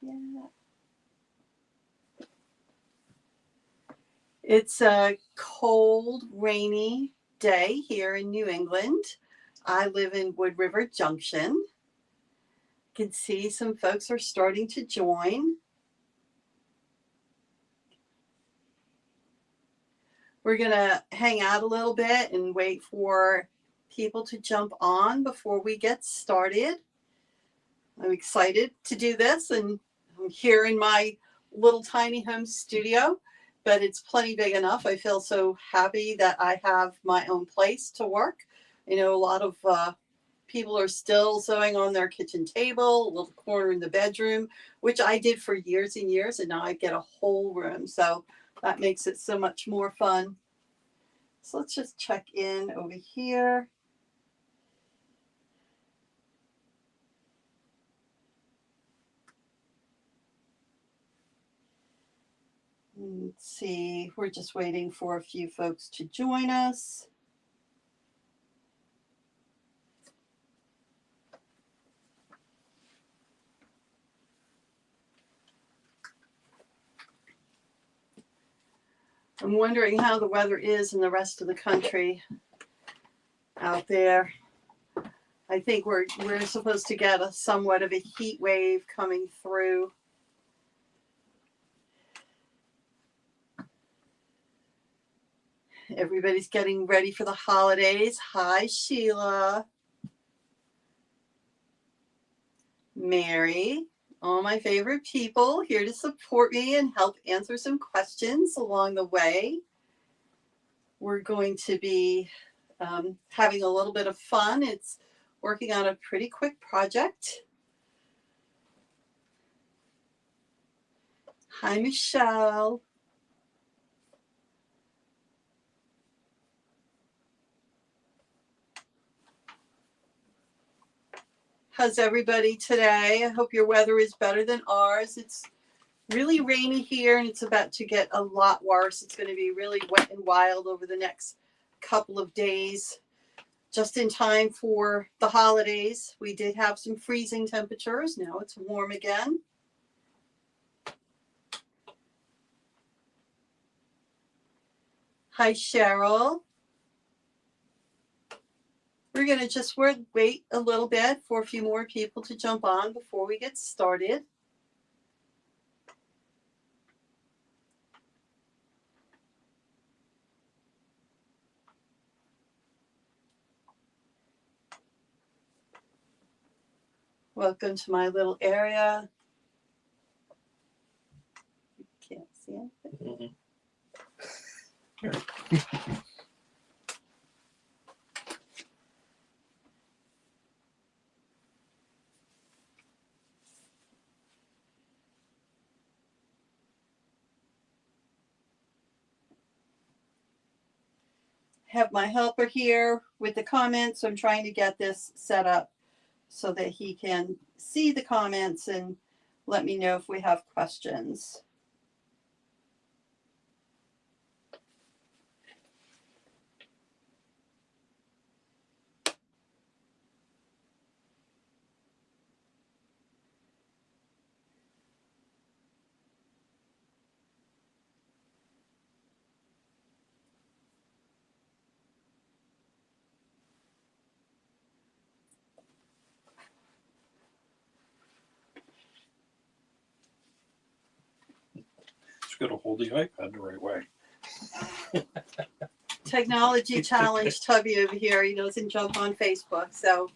yet. It's a cold, rainy day here in New England. I live in Wood River Junction. You can see some folks are starting to join. We're going to hang out a little bit and wait for people to jump on before we get started. I'm excited to do this, and I'm here in my little tiny home studio, but it's plenty big enough. I feel so happy that I have my own place to work. I know a lot of people are still sewing on their kitchen table, a little corner in the bedroom, which I did for years and years, and now I get a whole room. So that makes it so much more fun. So let's just check in over here. Let's see, we're just waiting for a few folks to join us. I'm wondering how the weather is in the rest of the country out there. I think we're supposed to get a somewhat of a heat wave coming through. Everybody's getting ready for the holidays. Hi, Sheila. Mary, all my favorite people here to support me and help answer some questions along the way. We're going to be having a little bit of fun. It's working on a pretty quick project. Hi, Michelle. How's everybody today? I hope your weather is better than ours. It's really rainy here, and it's about to get a lot worse. It's going to be really wet and wild over the next couple of days, just in time for the holidays. We did have some freezing temperatures. Now it's warm again. Hi, Cheryl. We're going to just wait a little bit for a few more people to jump on before we get started. Welcome to my little area. You can't see anything. Have my helper here with the comments. So I'm trying to get this set up so that he can see the comments and let me know if we have questions. Got to hold the iPad the right way. Technology challenged Tubby over here. He doesn't jump on Facebook, so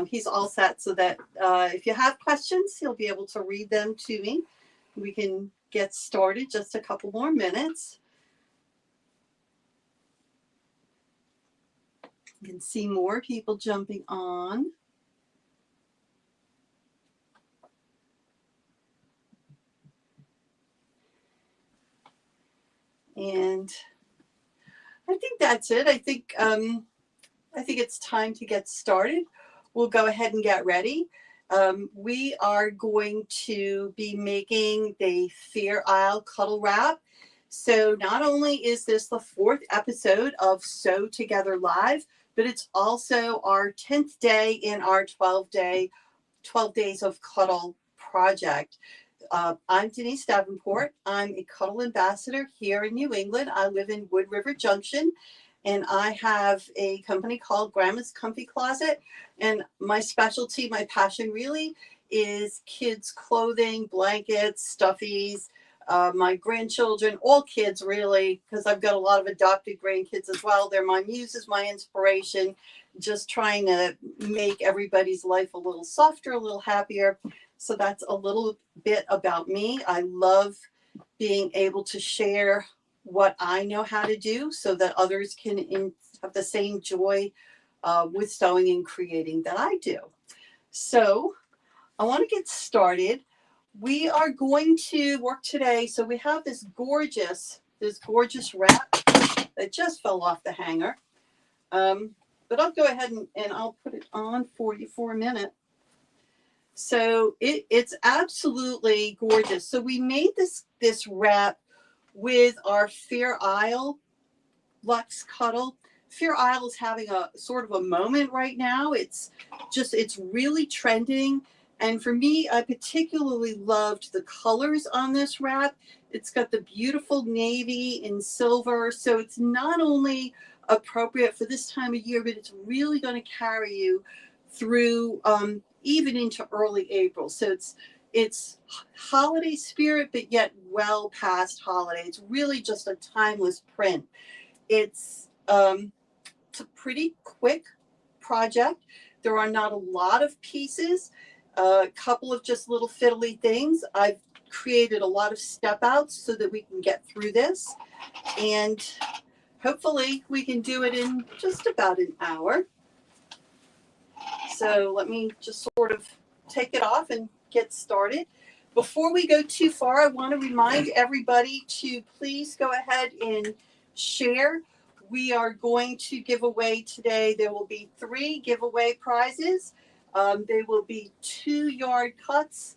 he's all set so that if you have questions, he'll be able to read them to me. We can get started. Just a couple more minutes. You can see more people jumping on. And I think that's it. I think it's time to get started. We'll go ahead and get ready. We are going to be making the Fear Isle Cuddle Wrap. So not only is this the 4th episode of Sew Together Live, but it's also our 10th day in our 12 Days of Cuddle project. I'm Denise Davenport. I'm a Cuddle Ambassador here in New England. I live in Wood River Junction, and I have a company called Grandma's Comfy Closet. And my specialty, my passion really is kids' clothing, blankets, stuffies, my grandchildren, all kids really, because I've got a lot of adopted grandkids as well. They're my muses, my inspiration, just trying to make everybody's life a little softer, a little happier. So that's a little bit about me. I love being able to share what I know how to do so that others can have the same joy with sewing and creating that I do. So I want to get started. We are going to work today. So we have this gorgeous wrap that just fell off the hanger. But I'll go ahead and I'll put it on for you for a minute. So it's absolutely gorgeous. So we made this wrap with our Fair Isle Luxe Cuddle. Fair Isle is having a sort of a moment right now. It's really trending. And for me, I particularly loved the colors on this wrap. It's got the beautiful navy and silver. So it's not only appropriate for this time of year, but it's really going to carry you through even into early April. So it's holiday spirit, but yet well past holiday. It's really just a timeless print. It's a pretty quick project. There are not a lot of pieces, a couple of just little fiddly things. I've created a lot of step outs so that we can get through this. And hopefully we can do it in just about an hour. So let me just sort of take it off and get started. Before we go too far, I want to remind everybody to please go ahead and share. We are going to give away today. There will be 3 giveaway prizes. They will be 2-yard cuts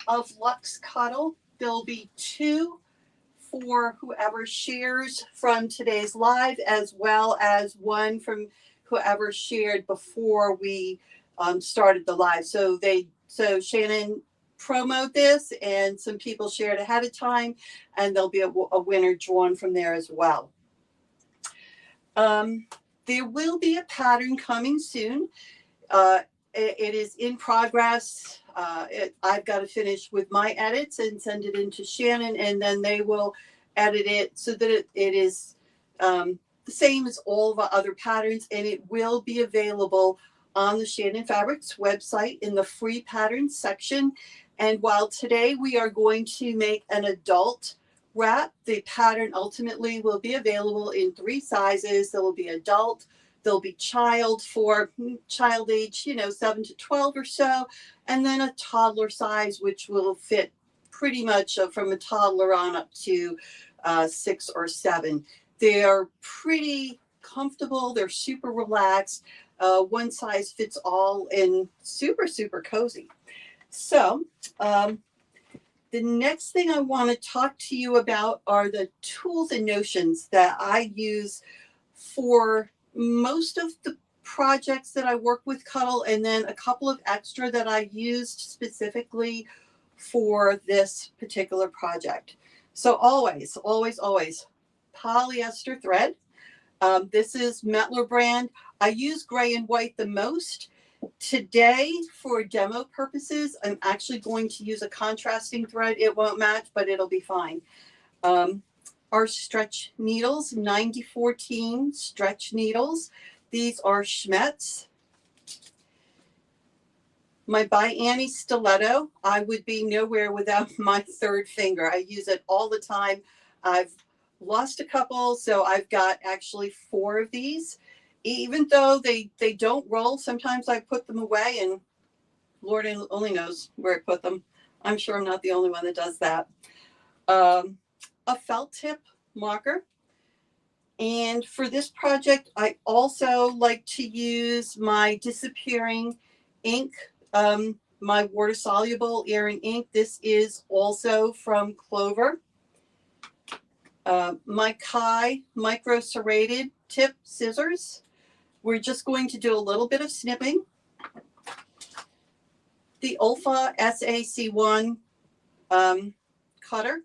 of Luxe Cuddle. There'll be 2 for whoever shares from today's live, as well as 1 from whoever shared before we started the live. So Shannon promote this, and some people shared ahead of time, and there'll be a winner drawn from there as well. There will be a pattern coming soon. It is in progress. I've got to finish with my edits and send it into Shannon, and then they will edit it so that it is the same as all of our other patterns, and it will be available on the Shannon Fabrics website in the free patterns section. And while today we are going to make an adult wrap, the pattern ultimately will be available in 3 sizes. There will be adult, there'll be child for child age, 7 to 12 or so, and then a toddler size, which will fit pretty much from a toddler on up to 6 or 7. They are pretty comfortable. They're super relaxed. One size fits all and super, super cozy. So the next thing I want to talk to you about are the tools and notions that I use for most of the projects that I work with Cuddle, and then a couple of extra that I used specifically for this particular project. So always, always, always polyester thread. This is Metler brand. I use gray and white the most. Today, for demo purposes, I'm actually going to use a contrasting thread. It won't match, but it'll be fine. Our stretch needles, 9014 stretch needles. These are Schmetz. My By Annie stiletto. I would be nowhere without my 3rd finger. I use it all the time. I've lost a couple, so I've got actually 4 of these. Even though they don't roll, sometimes I put them away, and Lord only knows where I put them. I'm sure I'm not the only one that does that. A felt tip marker. And for this project, I also like to use my disappearing ink, my water soluble Erin ink. This is also from Clover. My Kai micro serrated tip scissors. We're just going to do a little bit of snipping. The Olfa SAC1 cutter.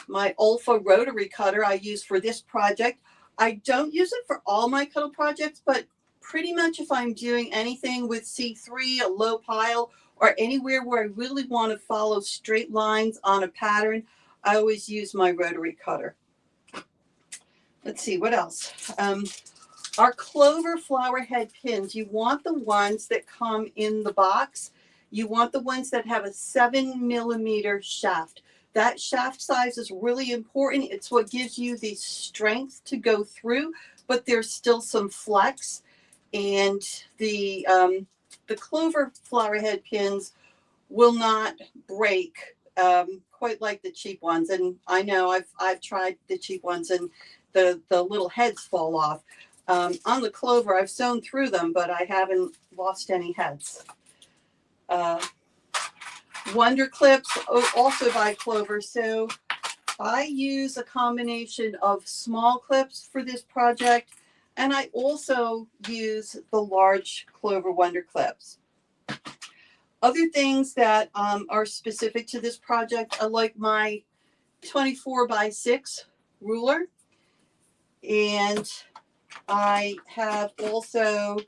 My Olfa rotary cutter I use for this project. I don't use it for all my cuddle projects, but pretty much if I'm doing anything with C3, a low pile, or anywhere where I really want to follow straight lines on a pattern, I always use my rotary cutter. Let's see, what else? Our clover flower head pins, you want the ones that come in the box. You want the ones that have a 7mm shaft. That shaft size is really important. It's what gives you the strength to go through, but there's still some flex. And the clover flower head pins will not break quite like the cheap ones. And I know I've tried the cheap ones, and the little heads fall off. On the clover, I've sewn through them, but I haven't lost any heads. Wonder clips, also by Clover. So I use a combination of small clips for this project, and I also use the large Clover Wonder clips. Other things that are specific to this project, I like my 24x6 ruler, and I have also,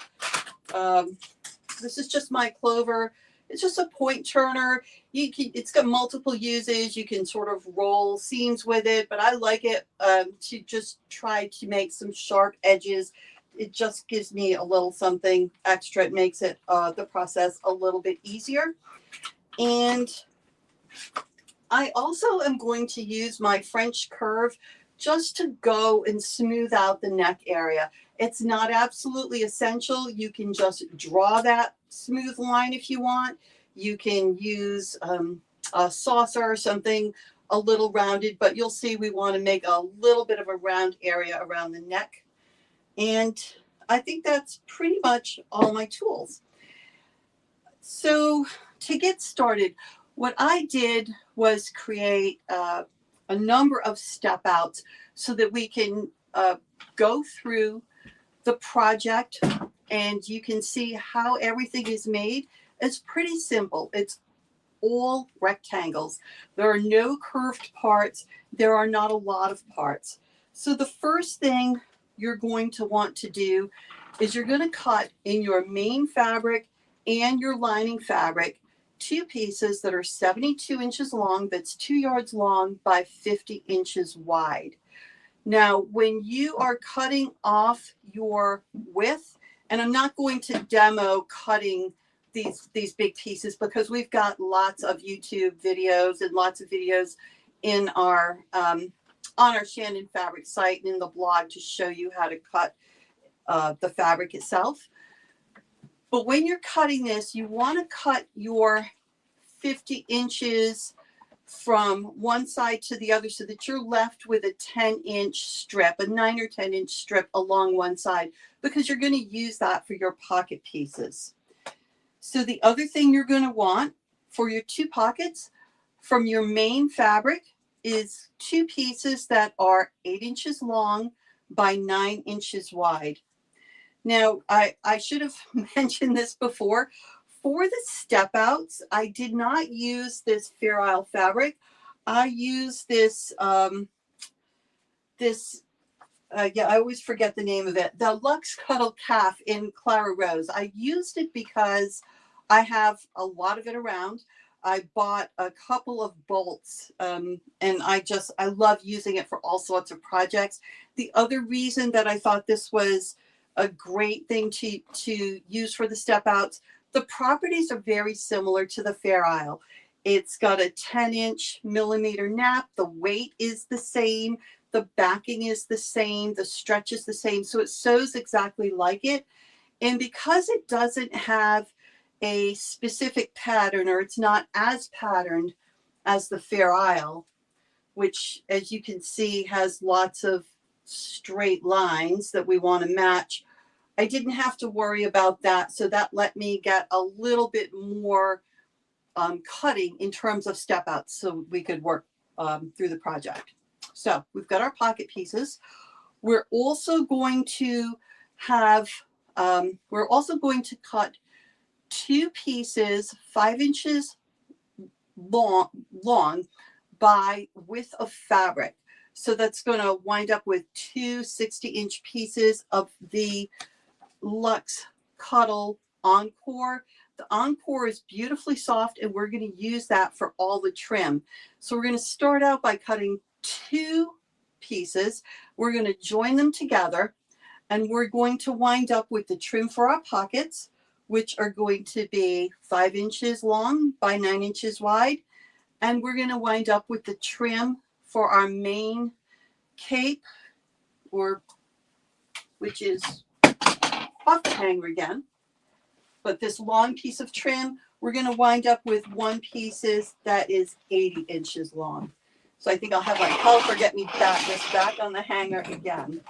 this is just my Clover. It's just a point turner. It's got multiple uses. You can sort of roll seams with it, but I like it to just try to make some sharp edges. It just gives me a little something extra. It makes it the process a little bit easier. And I also am going to use my French curve just to go and smooth out the neck area. It's not absolutely essential. You can just draw that smooth line if you want. You can use a saucer or something a little rounded, but you'll see we want to make a little bit of a round area around the neck. And I think that's pretty much all my tools. So to get started, what I did was create a number of step outs so that we can go through the project and you can see how everything is made. It's pretty simple. It's all rectangles. There are no curved parts. There are not a lot of parts. So the first thing you're going to want to do is you're going to cut in your main fabric and your lining fabric 2 pieces that are 72 inches long, that's 2 yards long by 50 inches wide. Now, when you are cutting off your width, and I'm not going to demo cutting these big pieces because we've got lots of YouTube videos and lots of videos in our on our Shannon Fabric site and in the blog to show you how to cut the fabric itself. But when you're cutting this, you want to cut your 50 inches from one side to the other so that you're left with a 10-inch strip, a 9 or 10-inch strip along one side, because you're going to use that for your pocket pieces. So the other thing you're going to want for your 2 pockets from your main fabric is 2 pieces that are 8 inches long by 9 inches wide. Now, I should have mentioned this before. For the step outs, I did not use this Fair Isle fabric. I used this, I always forget the name of it, the Luxe Cuddle Calf in Clara Rose. I used it because I have a lot of it around. I bought a couple of bolts and I love using it for all sorts of projects. The other reason that I thought this was a great thing to use for the step outs, the properties are very similar to the Fair Isle. It's got a 10-inch millimeter nap. The weight is the same. The backing is the same. The stretch is the same. So it sews exactly like it. And because it doesn't have a specific pattern, or it's not as patterned as the Fair Isle, which, as you can see, has lots of straight lines that we want to match, I didn't have to worry about that. So that let me get a little bit more cutting in terms of step outs so we could work through the project. So we've got our pocket pieces. We're also going to have, we're also going to cut 2 pieces 5 inches long by width of fabric. So that's going to wind up with two 60-inch pieces of the Luxe Cuddle Encore. The Encore is beautifully soft, and we're going to use that for all the trim. So we're going to start out by cutting two pieces. We're going to join them together, and we're going to wind up with the trim for our pockets, which are going to be 5 inches long by 9 inches wide. And we're going to wind up with the trim for our main cape, which is off the hanger again. But this long piece of trim, we're going to wind up with one piece that is 80 inches long. So I think I'll have my helper get me this back on the hanger again.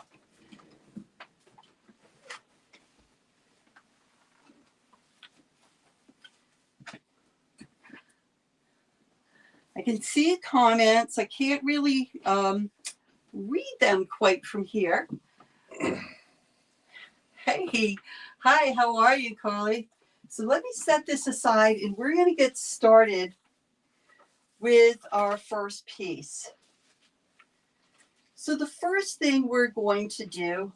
I can see comments. I can't really read them quite from here. Hey, hi, how are you, Carly? So let me set this aside, and we're going to get started with our first piece. So the first thing we're going to do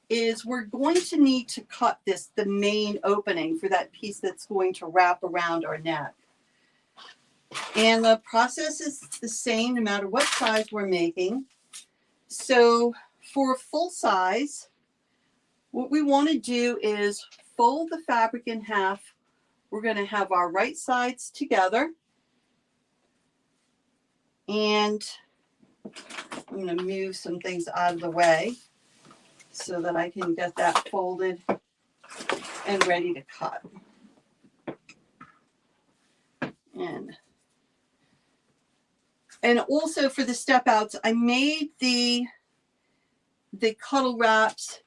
is we're going to need to cut the main opening for that piece that's going to wrap around our neck. And the process is the same no matter what size we're making. So for full size, what we want to do is fold the fabric in half. We're going to have our right sides together. And I'm going to move some things out of the way so that I can get that folded and ready to cut. And also for the step outs, I made the cuddle wraps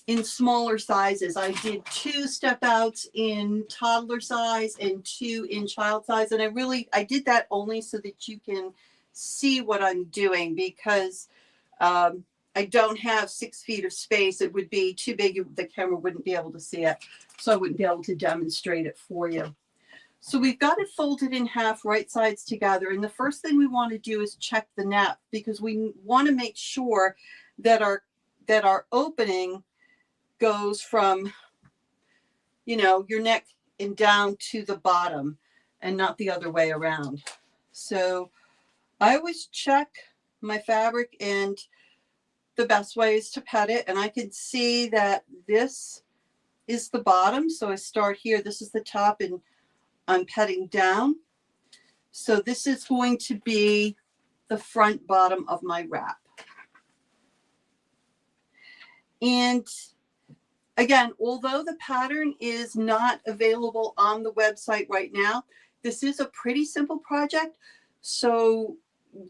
in smaller sizes. I did 2 step outs in toddler size and 2 in child size. And I did that only so that you can see what I'm doing, because I don't have 6 feet of space. It would be too big. The camera wouldn't be able to see it. So I wouldn't be able to demonstrate it for you. So we've got it folded in half, right sides together. And the first thing we want to do is check the neck, because we want to make sure that our opening goes from, your neck and down to the bottom and not the other way around. So I always check my fabric, and the best way is to pet it. And I can see that this is the bottom. So I start here. This is the top, and I'm petting down. So this is going to be the front bottom of my wrap. And again, although the pattern is not available on the website right now, this is a pretty simple project. So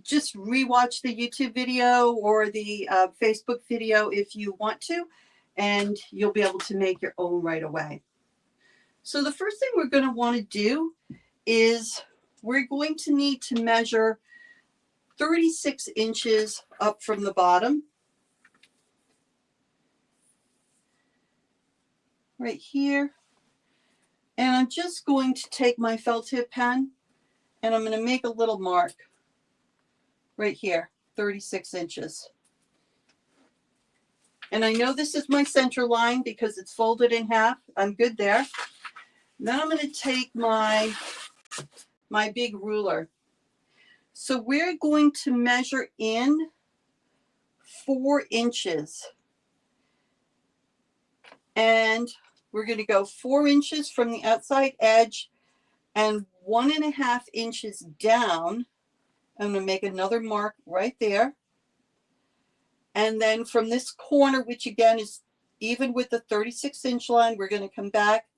just rewatch the YouTube video or the Facebook video if you want to, and you'll be able to make your own right away. So the first thing we're going to want to do is we're going to need to measure 36 inches up from the bottom. Right here. And I'm just going to take my felt tip pen, and I'm going to make a little mark right here, 36 inches. And I know this is my center line because it's folded in half. I'm good there. Then I'm going to take my big ruler. So we're going to measure in 4 inches. And we're going to go 4 inches from the outside edge and 1.5 inches down. I'm going to make another mark right there. And then from this corner, which again is even with the 36-inch line, we're going to come back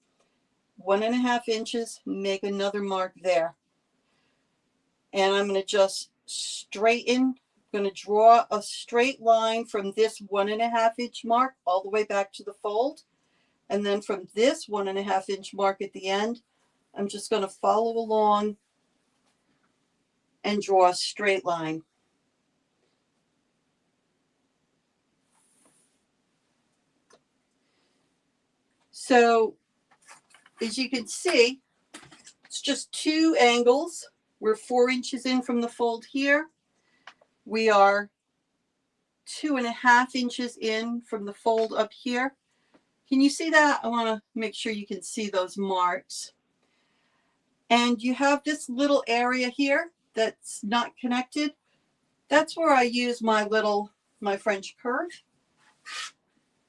1.5 inches, make another mark there. And I'm going to just straighten. I'm going to draw a straight line from this 1.5 inch mark all the way back to the fold. And then from this 1.5 inch mark at the end, I'm just going to follow along and draw a straight line. So as you can see, It's just 2 angles. We're 4 inches in from the fold here. We are 2.5 inches in from the fold up here. Can you see that? I want to make sure you can see those marks. And you have this little area here that's not connected. That's where I use my French curve.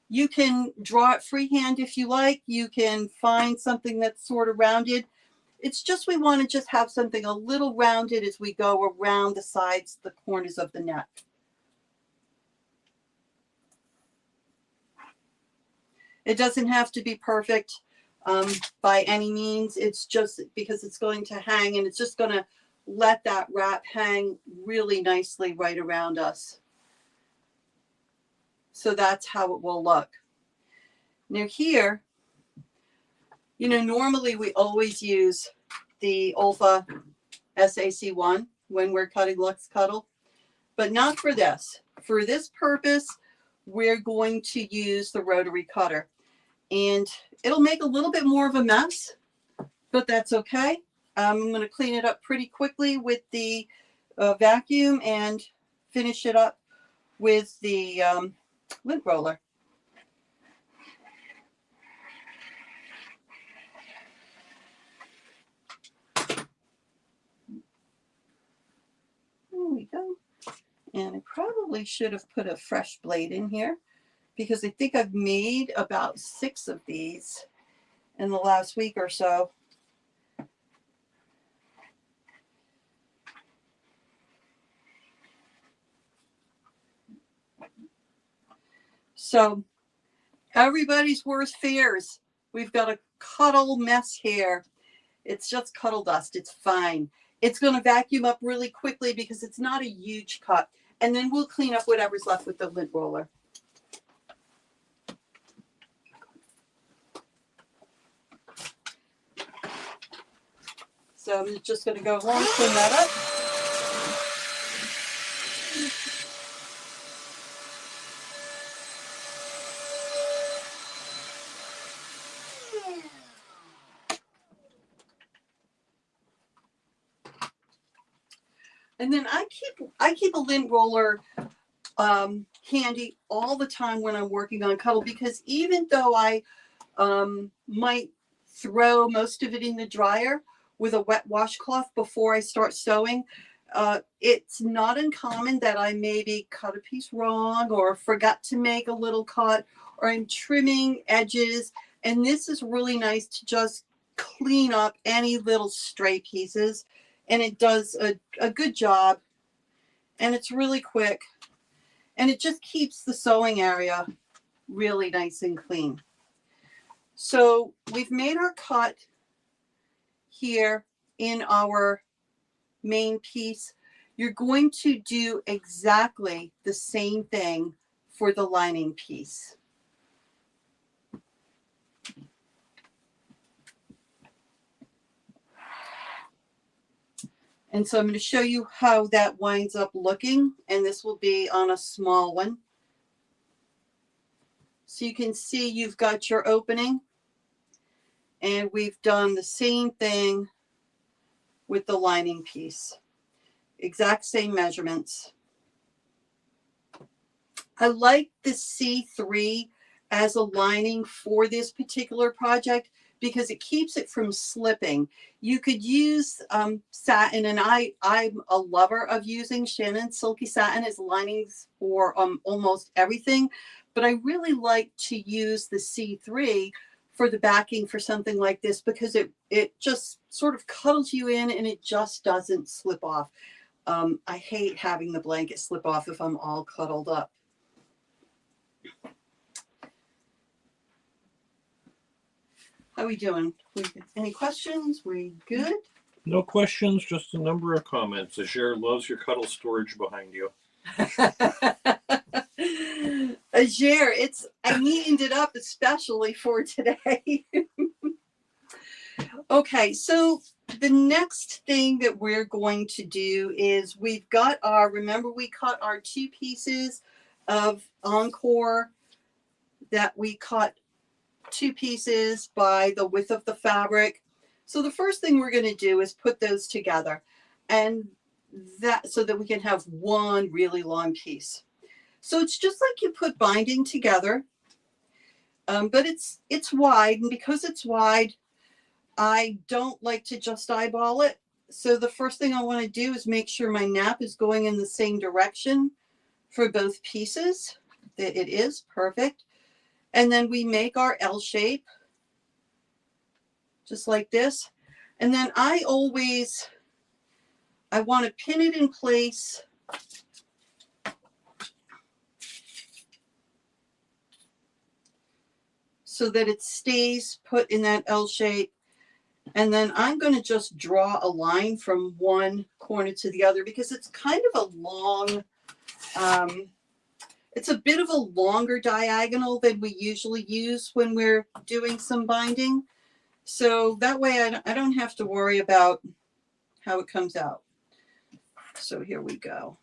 You can draw it freehand if you like. You can find something that's sort of rounded. It's just we want to just have something a little rounded as we go around the sides, the corners of the neck. It doesn't have to be perfect by any means. It's just because it's going to hang, and it's just going to let that wrap hang really nicely right around us. So that's how it will look. Now here, you know, normally we always use the Olfa SAC1 when we're cutting Luxe Cuddle, but not for this. For this purpose, we're going to use the rotary cutter. And it'll make a little bit more of a mess, but that's okay. I'm going to clean it up pretty quickly with the vacuum and finish it up with the lint roller. There we go. And I probably should have put a fresh blade in here, because I think I've made about 6 of these in the last week or so. So everybody's worst fears. We've got a cuddle mess here. It's just cuddle dust. It's fine. It's going to vacuum up really quickly because it's not a huge cut. And then we'll clean up whatever's left with the lint roller. So I'm just going to go along, clean that up. And then I keep a lint roller handy all the time when I'm working on Cuddle, because even though I might throw most of it in the dryer with a wet washcloth before I start sewing, it's not uncommon that I maybe cut a piece wrong or forgot to make a little cut, or I'm trimming edges. And this is really nice to just clean up any little stray pieces. And it does a good job, and it's really quick, and it just keeps the sewing area really nice and clean. So we've made our cut here in our main piece. You're going to do exactly the same thing for the lining piece. And so I'm going to show you how that winds up looking, and this will be on a small one. So you can see you've got your opening, and we've done the same thing with the lining piece. Exact same measurements. I like the C3 as a lining for this particular project because it keeps it from slipping. You could use satin, and I'm a lover of using Shannon Silky Satin as linings for almost everything, but I really like to use the C3 for the backing for something like this, because it just sort of cuddles you in and it just doesn't slip off. I hate having the blanket slip off if I'm all cuddled up. How are we doing? Any questions? We good? No questions, just a number of comments. Azure loves your cuddle storage behind you. Azure, I neatened it up especially for today. Okay, so the next thing that we're going to do is we've got remember we cut our 2 pieces of Encore that we cut 2 pieces by the width of the fabric. So the first thing we're going to do is put those together, and that so that we can have one really long piece. So it's just like you put binding together, but it's wide, and because it's wide, I don't like to just eyeball it. So the first thing I want to do is make sure my nap is going in the same direction for both pieces. That it is perfect. And then we make our L shape, just like this. And then I want to pin it in place so that it stays put in that L shape. And then I'm going to just draw a line from one corner to the other because it's kind of a long, it's a bit of a longer diagonal than we usually use when we're doing some binding. So that way I don't have to worry about how it comes out. So here we go.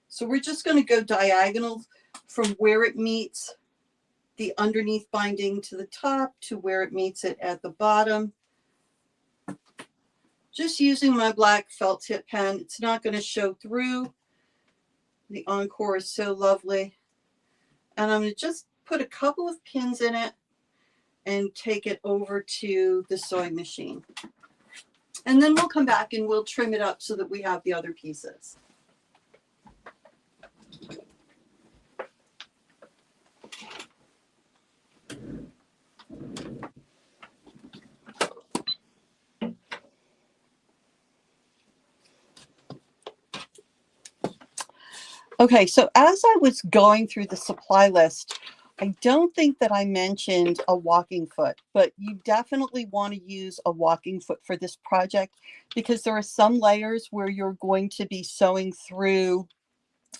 So we're just going to go diagonal from where it meets the underneath binding to the top to where it meets it at the bottom. Just using my black felt tip pen. It's not going to show through. The Encore is so lovely. And I'm going to just put a couple of pins in it and take it over to the sewing machine. And then we'll come back and we'll trim it up so that we have the other pieces. Okay, so as I was going through the supply list, I don't think that I mentioned a walking foot, but you definitely want to use a walking foot for this project because there are some layers where you're going to be sewing through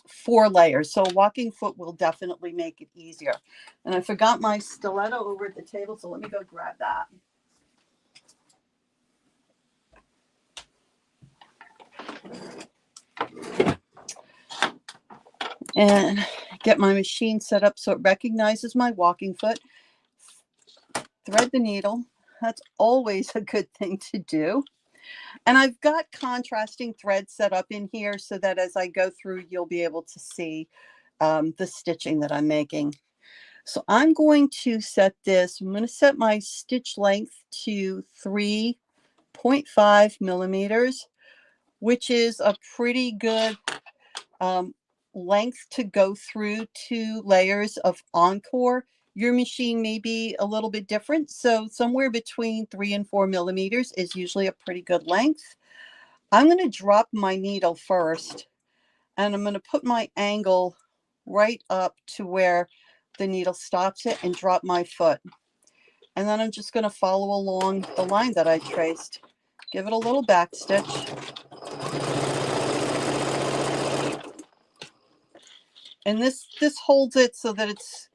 4 layers. So a walking foot will definitely make it easier. And I forgot my stiletto over at the table, so let me go grab that. And get my machine set up so it recognizes my walking foot. Thread the needle. That's always a good thing to do. And I've got contrasting threads set up in here so that as I go through, you'll be able to see the stitching that I'm making. So I'm going to set this, I'm going to set my stitch length to 3.5 millimeters, which is a pretty good length to go through 2 layers of Encore. Your machine may be a little bit different, so somewhere between 3 and 4 millimeters is usually a pretty good length. I'm going to drop my needle first, and I'm going to put my angle right up to where the needle stops it and drop my foot. And then I'm just going to follow along the line that I traced. Give it a little back stitch. And this holds it so that it's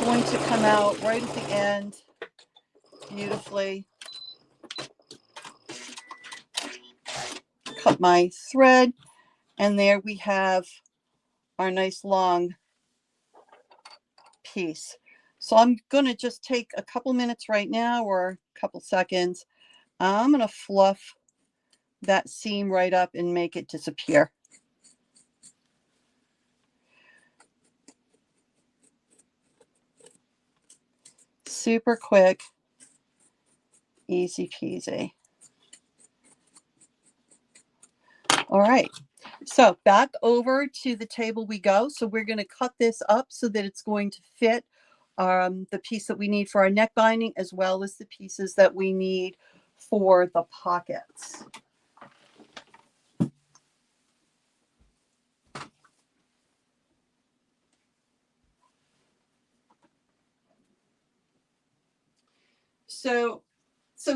going to come out right at the end beautifully. Cut my thread, and there we have our nice long piece. So I'm going to just take a couple minutes right now, or a couple seconds. I'm going to fluff that seam right up and make it disappear. Super quick, easy peasy. All right, so back over to the table we go. So we're going to cut this up so that it's going to fit the piece that we need for our neck binding, as well as the pieces that we need for the pockets. So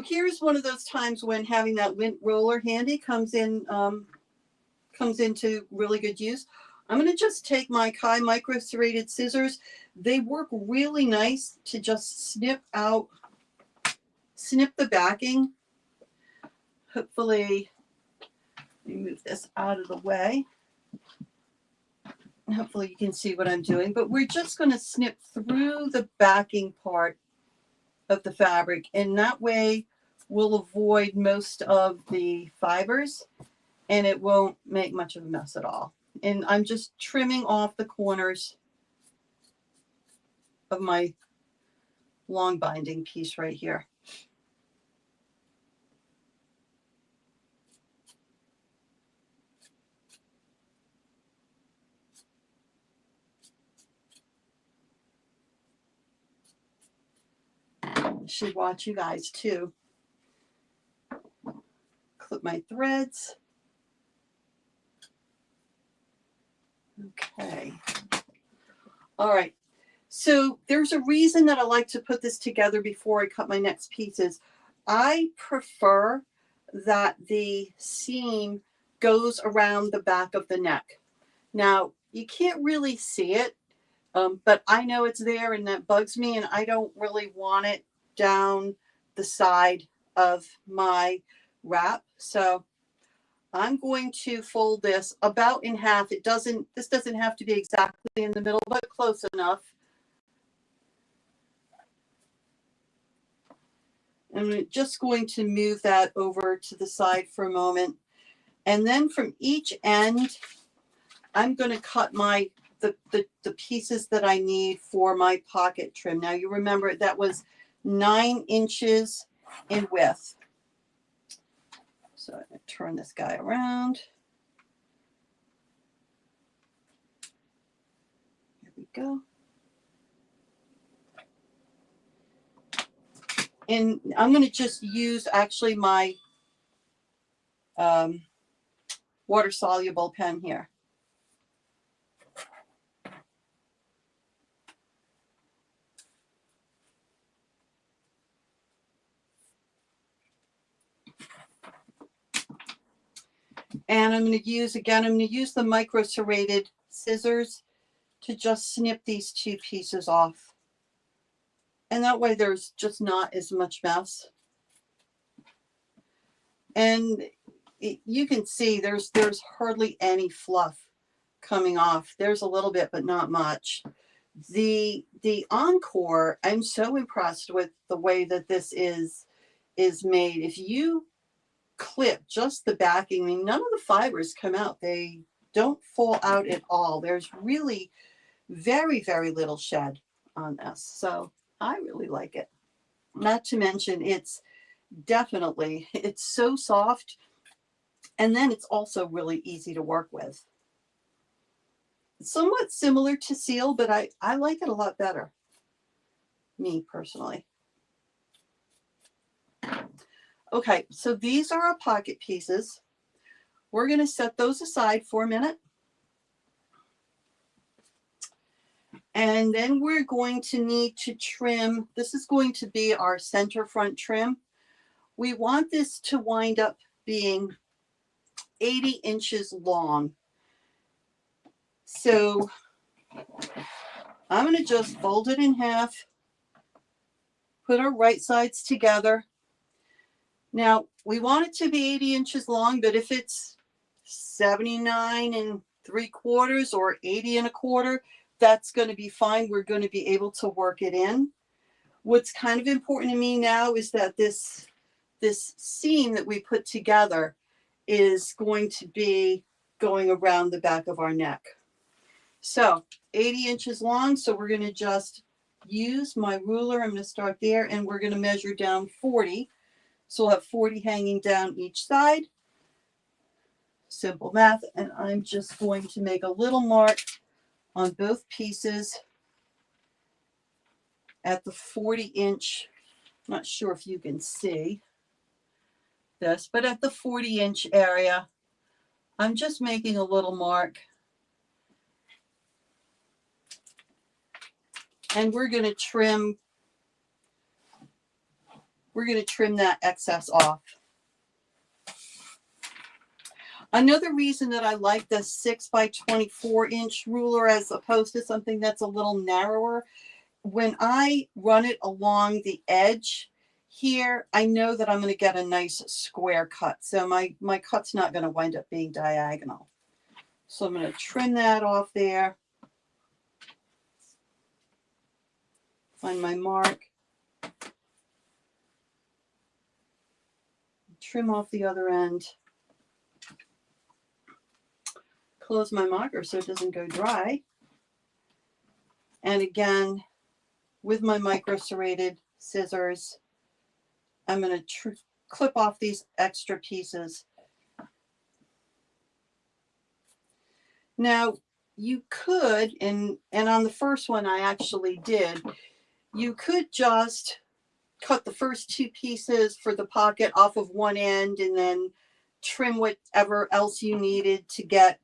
here's one of those times when having that lint roller handy comes into really good use. I'm going to just take my Kai micro serrated scissors. They work really nice to just snip the backing. Hopefully, let me move this out of the way. Hopefully you can see what I'm doing, but we're just going to snip through the backing part of the fabric, and that way will avoid most of the fibers, and it won't make much of a mess at all. And I'm just trimming off the corners of my long binding piece right here. I should watch you guys too. Clip my threads. Okay. All right. So there's a reason that I like to put this together before I cut my next pieces. I prefer that the seam goes around the back of the neck. Now, you can't really see it, but I know it's there, and that bugs me, and I don't really want it down the side of my wrap. So I'm going to fold this about in half. This doesn't have to be exactly in the middle, but close enough. I'm just going to move that over to the side for a moment. And then from each end, I'm going to cut the pieces that I need for my pocket trim. Now you remember that was 9 inches in width. So I'm going to turn this guy around. Here we go. And I'm going to just use actually my water-soluble pen here. And I'm going to use the micro serrated scissors to just snip these 2 pieces off. And that way there's just not as much mess. And you can see there's hardly any fluff coming off. There's a little bit, but not much. The Encore, I'm so impressed with the way that this is made. If you clip just the backing, I mean, none of the fibers come out. They don't fall out at all. There's really very, very little shed on this. So I really like it. Not to mention it's so soft, and then it's also really easy to work with. Somewhat similar to seal, but I like it a lot better, me personally. Okay, so these are our pocket pieces. We're going to set those aside for a minute. And then we're going to need to trim. This is going to be our center front trim. We want this to wind up being 80 inches long. So I'm going to just fold it in half, put our right sides together. Now, we want it to be 80 inches long, but if it's 79 3/4 or 80 1/4, that's going to be fine. We're going to be able to work it in. What's kind of important to me now is that this seam that we put together is going to be going around the back of our neck. So 80 inches long. So we're going to just use my ruler. I'm going to start there, and we're going to measure down 40. So we'll have 40 hanging down each side. Simple math. And I'm just going to make a little mark on both pieces at the 40-inch. Not sure if you can see this, but at the 40-inch area, I'm just making a little mark. And we're going to trim that excess off. Another reason that I like the 6 by 24 inch ruler as opposed to something that's a little narrower, when I run it along the edge here, I know that I'm going to get a nice square cut. So my cut's not going to wind up being diagonal. So I'm going to trim that off there. Find my mark. trim off the other end. Close my marker so it doesn't go dry. And again, with my micro serrated scissors, I'm going to clip off these extra pieces. Now, you could, and on the first one I actually did, you could just cut the first two pieces for the pocket off of one end and then trim whatever else you needed to get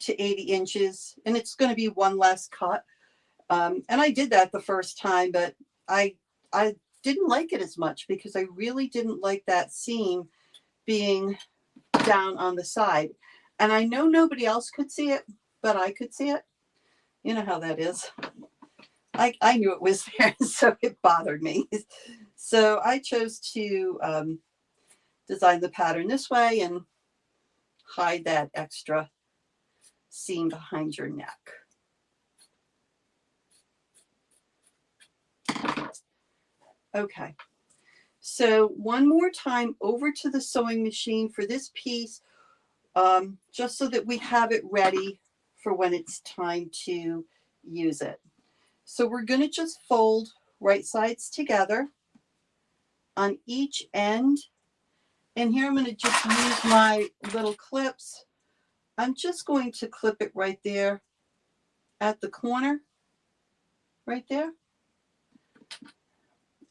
to 80 inches. And it's going to be one less cut. And I did that the first time, but I didn't like it as much because I really didn't like that seam being down on the side. And I know nobody else could see it, but I could see it. You know how that is. I knew it was there, so it bothered me. So I chose to design the pattern this way and hide that extra seam behind your neck. Okay, so one more time over to the sewing machine for this piece, just so that we have it ready for when it's time to use it. So we're going to just fold right sides together on each end. And here I'm going to just use my little clips. I'm just going to clip it right there at the corner, right there.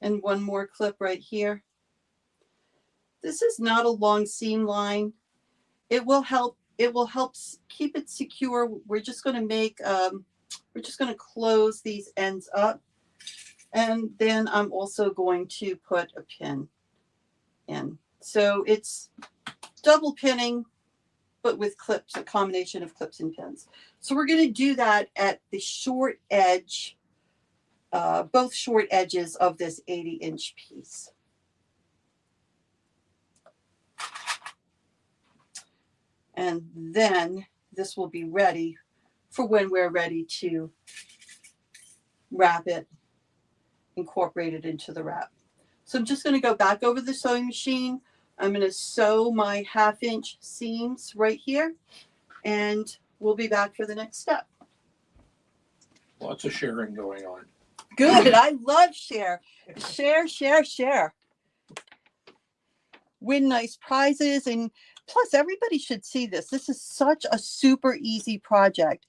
And one more clip right here. This is not a long seam line. It will help keep it secure. We're just going to make, we're just going to close these ends up. And then I'm also going to put a pin in. So it's double pinning, but with clips, a combination of clips and pins. So we're going to do that at the short edge, both short edges of this 80-inch piece. And then this will be ready for when we're ready to wrap it, incorporate it into the wrap. So I'm just going to go back over the sewing machine. I'm going to sew my 1/2-inch seams right here, and we'll be back for the next step. Lots of sharing going on. Good. I love share. Share, share, share. Win nice prizes, and plus everybody should see this. This is such a super easy project.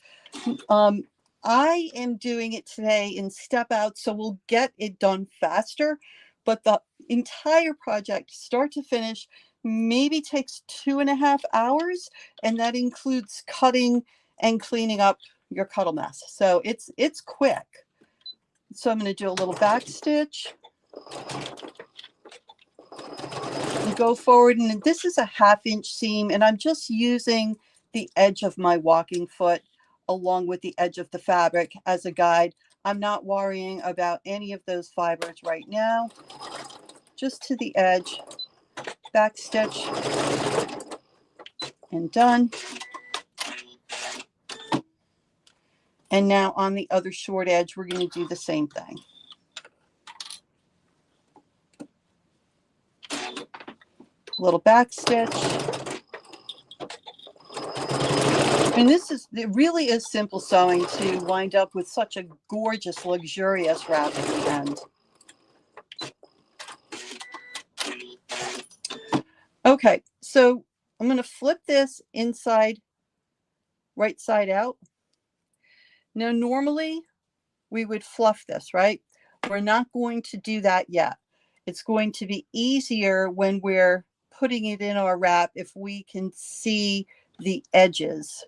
I am doing it today in step out, so we'll get it done faster, but the entire project start to finish maybe takes 2.5 hours, and that includes cutting and cleaning up your cuddle mess. So it's quick. So I'm going to do a little back stitch. Go forward, and this is a 1/2-inch seam, and I'm just using the edge of my walking foot along with the edge of the fabric as a guide. I'm not worrying about any of those fibers right now. Just to the edge, back stitch, and done. And now on the other short edge, we're going to do the same thing. Little back stitch. And it really is simple sewing to wind up with such a gorgeous, luxurious wrap at the end. Okay, so I'm going to flip this inside, right side out. Now, normally we would fluff this, right? We're not going to do that yet. It's going to be easier when we're putting it in our wrap if we can see the edges.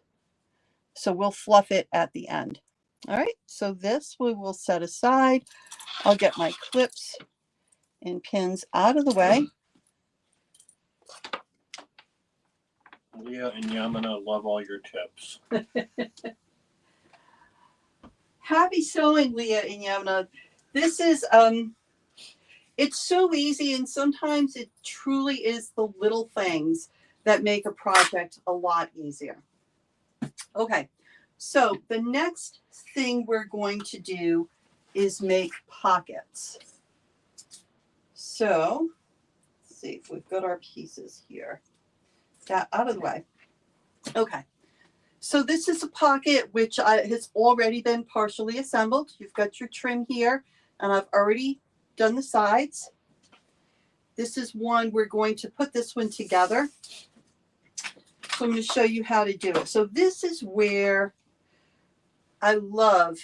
So we'll fluff it at the end. All right, so this we will set aside. I'll get my clips and pins out of the way. Leah and Yamana love all your tips. Happy sewing, Leah and Yamana. This is, it's so easy, and sometimes it truly is the little things that make a project a lot easier. Okay, so the next thing we're going to do is make pockets. So, let's see if we've got our pieces here. That out of the way. Okay. So this is a pocket which has already been partially assembled. You've got your trim here, and I've already done the sides. This is one, we're going to put this one together. So I'm going to show you how to do it. So this is where I love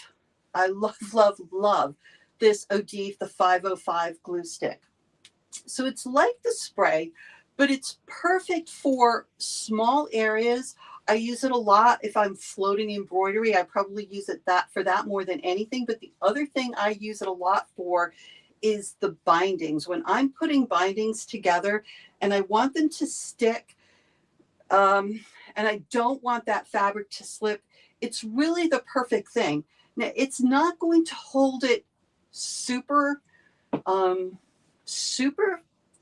this Odif, the 505 glue stick. So it's like the spray, but it's perfect for small areas. I use it a lot if I'm floating embroidery. I probably use it for that more than anything. But the other thing I use it a lot for is the bindings. When I'm putting bindings together and I want them to stick, and I don't want that fabric to slip, it's really the perfect thing. Now, it's not going to hold it super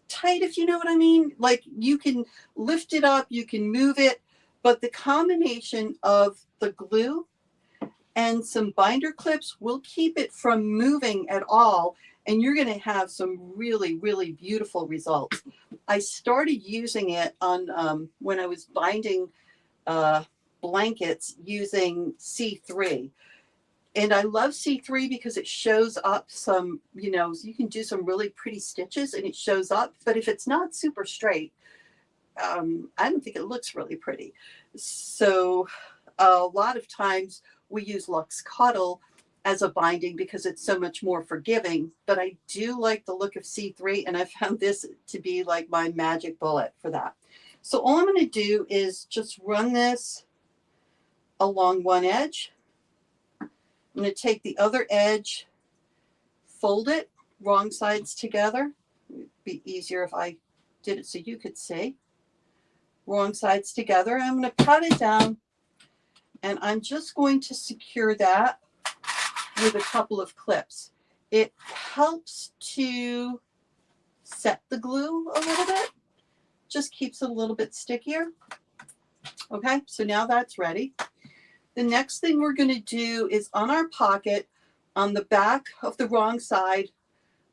tight, if you know what I mean. Like, you can lift it up, you can move it, but the combination of the glue and some binder clips will keep it from moving at all, and you're going to have some really, really beautiful results. I started using it on when I was binding blankets using C3. And I love C3 because it shows up some, you know, you can do some really pretty stitches and it shows up. But if it's not super straight, I don't think it looks really pretty. So a lot of times we use Luxe Cuddle as a binding because it's so much more forgiving. But I do like the look of C3, and I found this to be like my magic bullet for that. So all I'm going to do is just run this along one edge. I'm going to take the other edge, fold it, wrong sides together. It'd be easier if I did it so you could see. Wrong sides together. I'm going to cut it down, and I'm just going to secure that with a couple of clips. It helps to set the glue a little bit, just keeps it a little bit stickier. Okay, so now that's ready. The next thing we're going to do is on our pocket, on the back of the wrong side,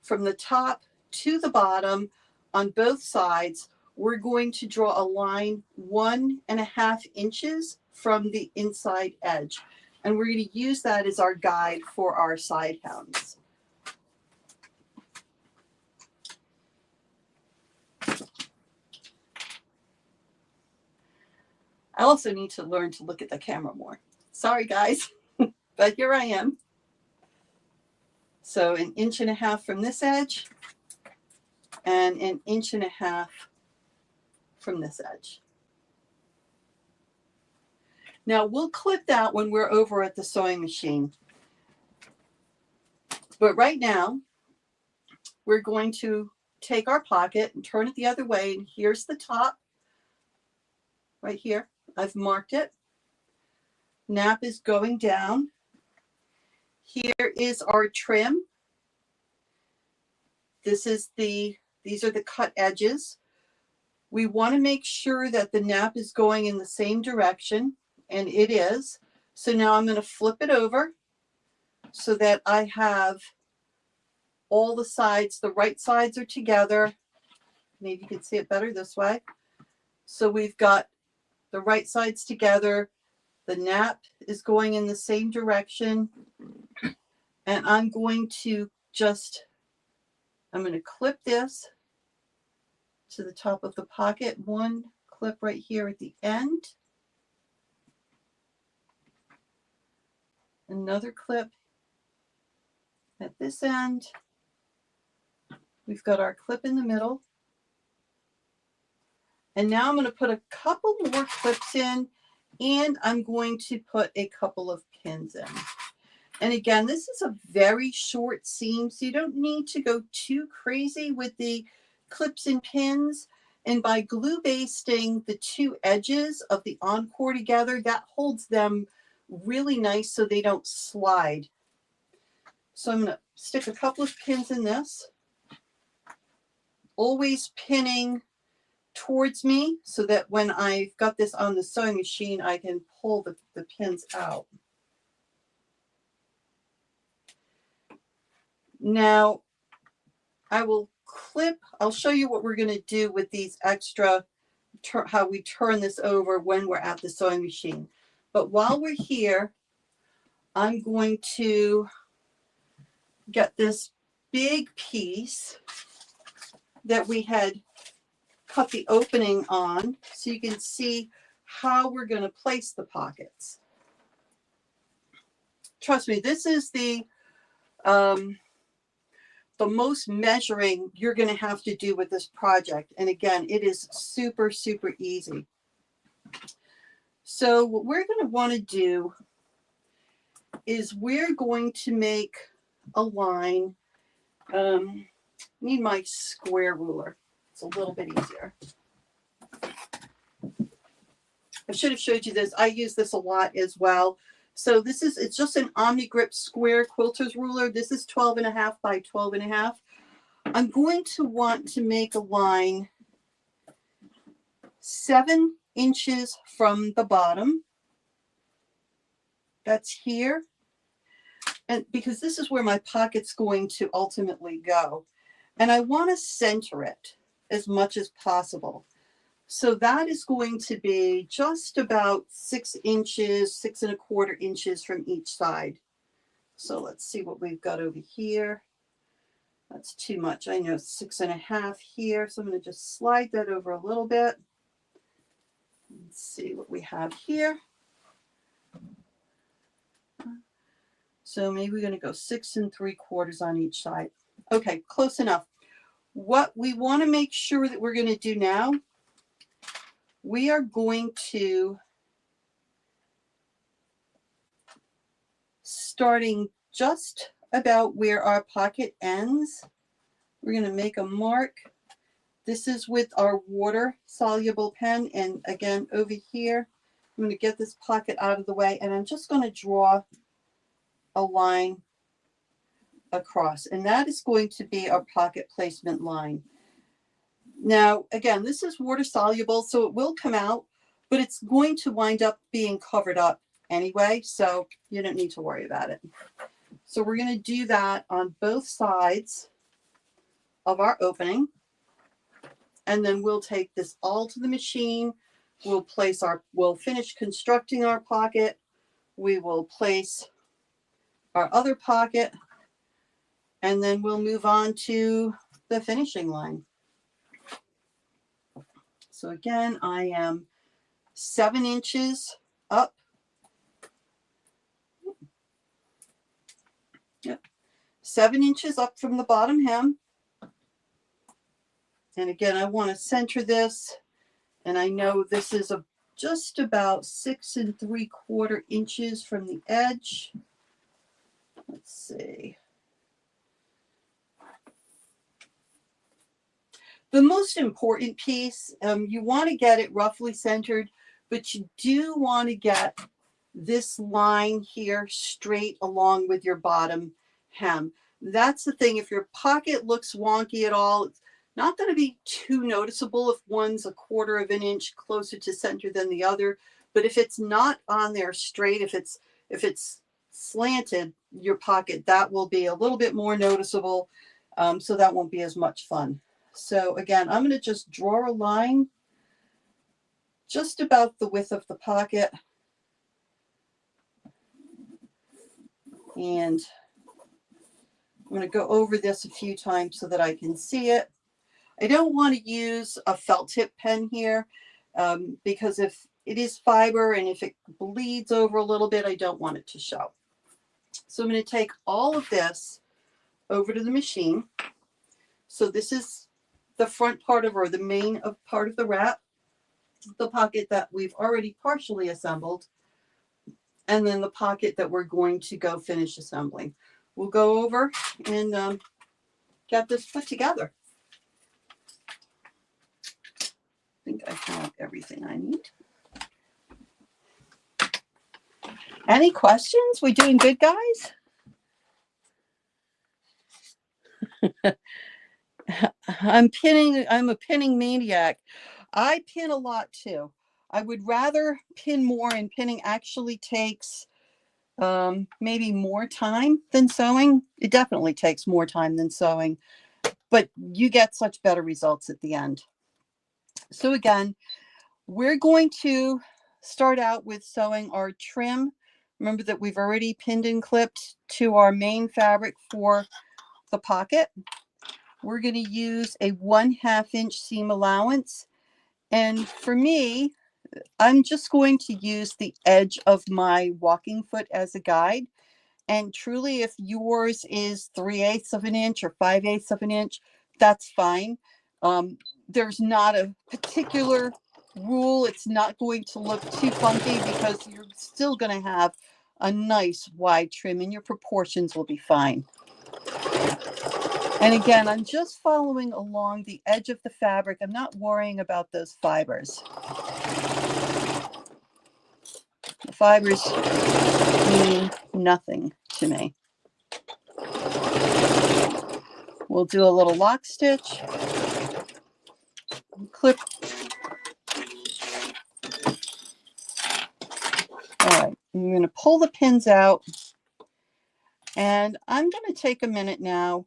from the top to the bottom, on both sides, we're going to draw a line 1.5 inches from the inside edge. And we're going to use that as our guide for our side hems. I also need to learn to look at the camera more. Sorry, guys, but here I am. So 1.5 inches from this edge and 1.5 inches from this edge. Now we'll clip that when we're over at the sewing machine. But right now, we're going to take our pocket and turn it the other way. And here's the top, right here. I've marked it. Nap is going down. Here is our trim. These are the cut edges. We want to make sure that the nap is going in the same direction, and it is. So now I'm going to flip it over so that I have all the sides, the right sides are together. Maybe you can see it better this way. So we've got the right sides together. The nap is going in the same direction. And I'm going to clip this to the top of the pocket. One clip right here at the end. Another clip at this end. We've got our clip in the middle. And now I'm going to put a couple more clips in, and I'm going to put a couple of pins in. And again, this is a very short seam, so you don't need to go too crazy with the clips and pins. And by glue basting the two edges of the encore together, that holds them really nice so they don't slide. So I'm going to stick a couple of pins in this, always pinning towards me so that when I've got this on the sewing machine, I can pull the pins out. Now, I will clip, I'll show you what we're going to do with these extra, how we turn this over when we're at the sewing machine. But while we're here, I'm going to get this big piece that we had cut the opening on so you can see how we're going to place the pockets. Trust me, this is the most measuring you're going to have to do with this project. And again, it is super, super easy. So what we're going to want to do is we're going to make a line. Need my square ruler. It's a little bit easier. I should have showed you this. I use this a lot as well. So this is, it's just an Omni Grip square quilter's ruler. This is 12.5 by 12.5. I'm going to want to make a line 7 inches from the bottom. That's here. And because this is where my pocket's going to ultimately go. And I want to center it as much as possible. So that is going to be just about 6 inches, 6¼ inches from each side. So let's see what we've got over here. That's too much. I know 6.5 here. So I'm going to just slide that over a little bit. Let's see what we have here. So maybe we're going to go 6 3/4 on each side. Okay, close enough. What we want to make sure that we're going to do now, we are going to, starting just about where our pocket ends, we're going to make a mark. This is with our water soluble pen. And again, over here, I'm going to get this pocket out of the way, and I'm just going to draw a line across, and that is going to be our pocket placement line. Now, again, this is water soluble, so it will come out, but it's going to wind up being covered up anyway, so you don't need to worry about it. So we're going to do that on both sides of our opening, and then we'll take this all to the machine. We'll finish constructing our pocket. We will place our other pocket, and then we'll move on to the finishing line. So again, I am 7 inches up. Yep. 7 inches up from the bottom hem. And again, I want to center this. And I know this is just about 6 3/4 inches from the edge. Let's see. The most important piece, you want to get it roughly centered, but you do want to get this line here straight along with your bottom hem. That's the thing. If your pocket looks wonky at all, it's not going to be too noticeable if one's 1/4 inch closer to center than the other. But if it's not on there straight, if it's slanted, your pocket, that will be a little bit more noticeable. So that won't be as much fun. So again, I'm going to just draw a line just about the width of the pocket. And I'm going to go over this a few times so that I can see it. I don't want to use a felt tip pen here because if it is fiber and if it bleeds over a little bit, I don't want it to show. So I'm going to take all of this over to the machine. So this is the front part of, or the main part of the wrap, the pocket that we've already partially assembled, and then the pocket that we're going to go finish assembling. We'll go over and get this put together. I think I have everything I need. Any questions? We doing good, guys? I'm a pinning maniac. I pin a lot too. I would rather pin more, and pinning actually takes maybe more time than sewing. It definitely takes more time than sewing. but you get such better results at the end. So again, we're going to start out with sewing our trim. Remember that we've already pinned and clipped to our main fabric for the pocket. We're going to use a 1/2 inch seam allowance. And for me, I'm just going to use the edge of my walking foot as a guide. And truly, if yours is 3/8 of an inch or 5/8 of an inch, that's fine. There's not a particular rule. It's not going to look too funky because you're still going to have a nice wide trim and your proportions will be fine. And again, I'm just following along the edge of the fabric. I'm not worrying about those fibers. The fibers mean nothing to me. We'll do a little lock stitch, clip. All right, I'm going to pull the pins out, and I'm going to take a minute now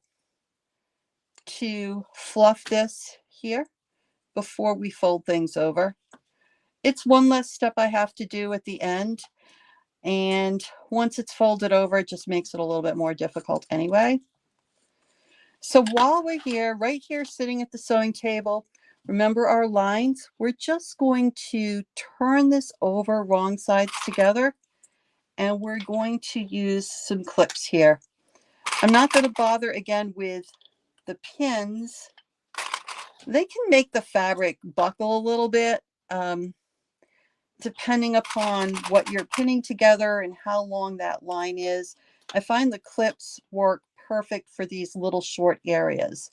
to fluff this here before we fold things over. It's one less step I have to do at the end, and once it's folded over, it just makes it a little bit more difficult anyway. So while we're here, right here sitting at the sewing table, remember our lines? We're just going to turn this over wrong sides together, and we're going to use some clips here. I'm not going to bother again with the pins. They can make the fabric buckle a little bit, depending upon what you're pinning together and how long that line is. I find the clips work perfect for these little short areas.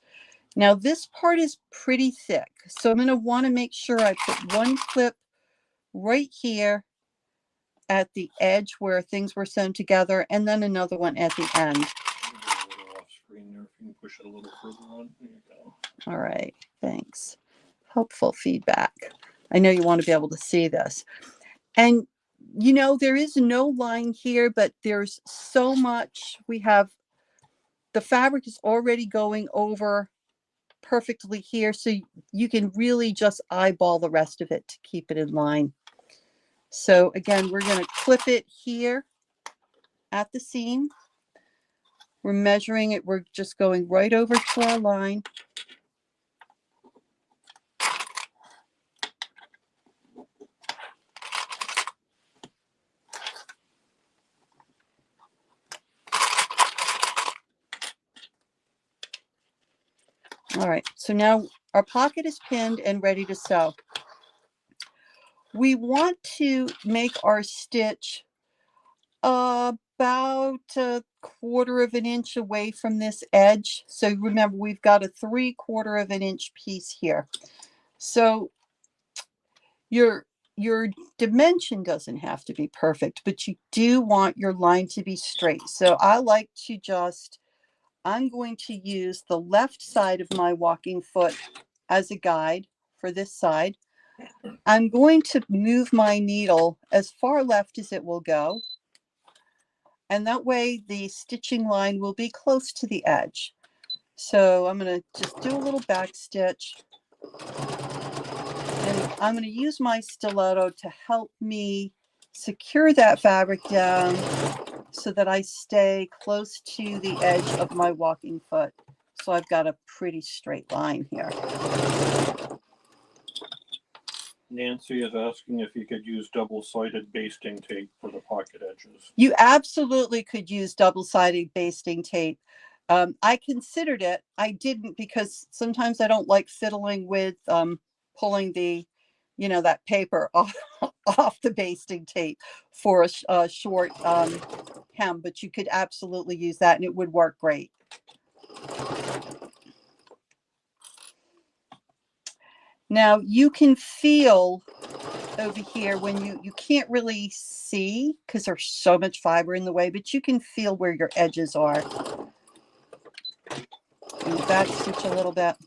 Now this part is pretty thick, so I'm going to want to make sure I put one clip right here at the edge where things were sewn together, and then another one at the end. A little off screen there. If you can push it a little further on. There you go. All right, thanks. Helpful feedback. I know you want to be able to see this. And you know, there is no line here, but there's so much. We have the fabric is already going over perfectly here, so you can really just eyeball the rest of it to keep it in line. So again, we're going to clip it here at the seam. We're measuring it. We're just going right over to our line. All right, so now our pocket is pinned and ready to sew. We want to make our stitch about 1/4 of an inch away from this edge. So remember, we've got a 3/4 of an inch piece here. So your dimension doesn't have to be perfect, but you do want your line to be straight. So I like to just, I'm going to use the left side of my walking foot as a guide for this side. I'm going to move my needle as far left as it will go. And that way the stitching line will be close to the edge. So I'm going to just do a little back stitch. And I'm going to use my stiletto to help me secure that fabric down so that I stay close to the edge of my walking foot. So I've got a pretty straight line here. Nancy is asking if you could use double-sided basting tape for the pocket edges. You absolutely could use double-sided basting tape. I considered it. I didn't, because sometimes I don't like fiddling with pulling the, you know, that paper off the basting tape for a short hem, but you could absolutely use that and it would work great. Now you can feel over here when you can't really see because there's so much fiber in the way, but you can feel where your edges are. And back stitch a little bit.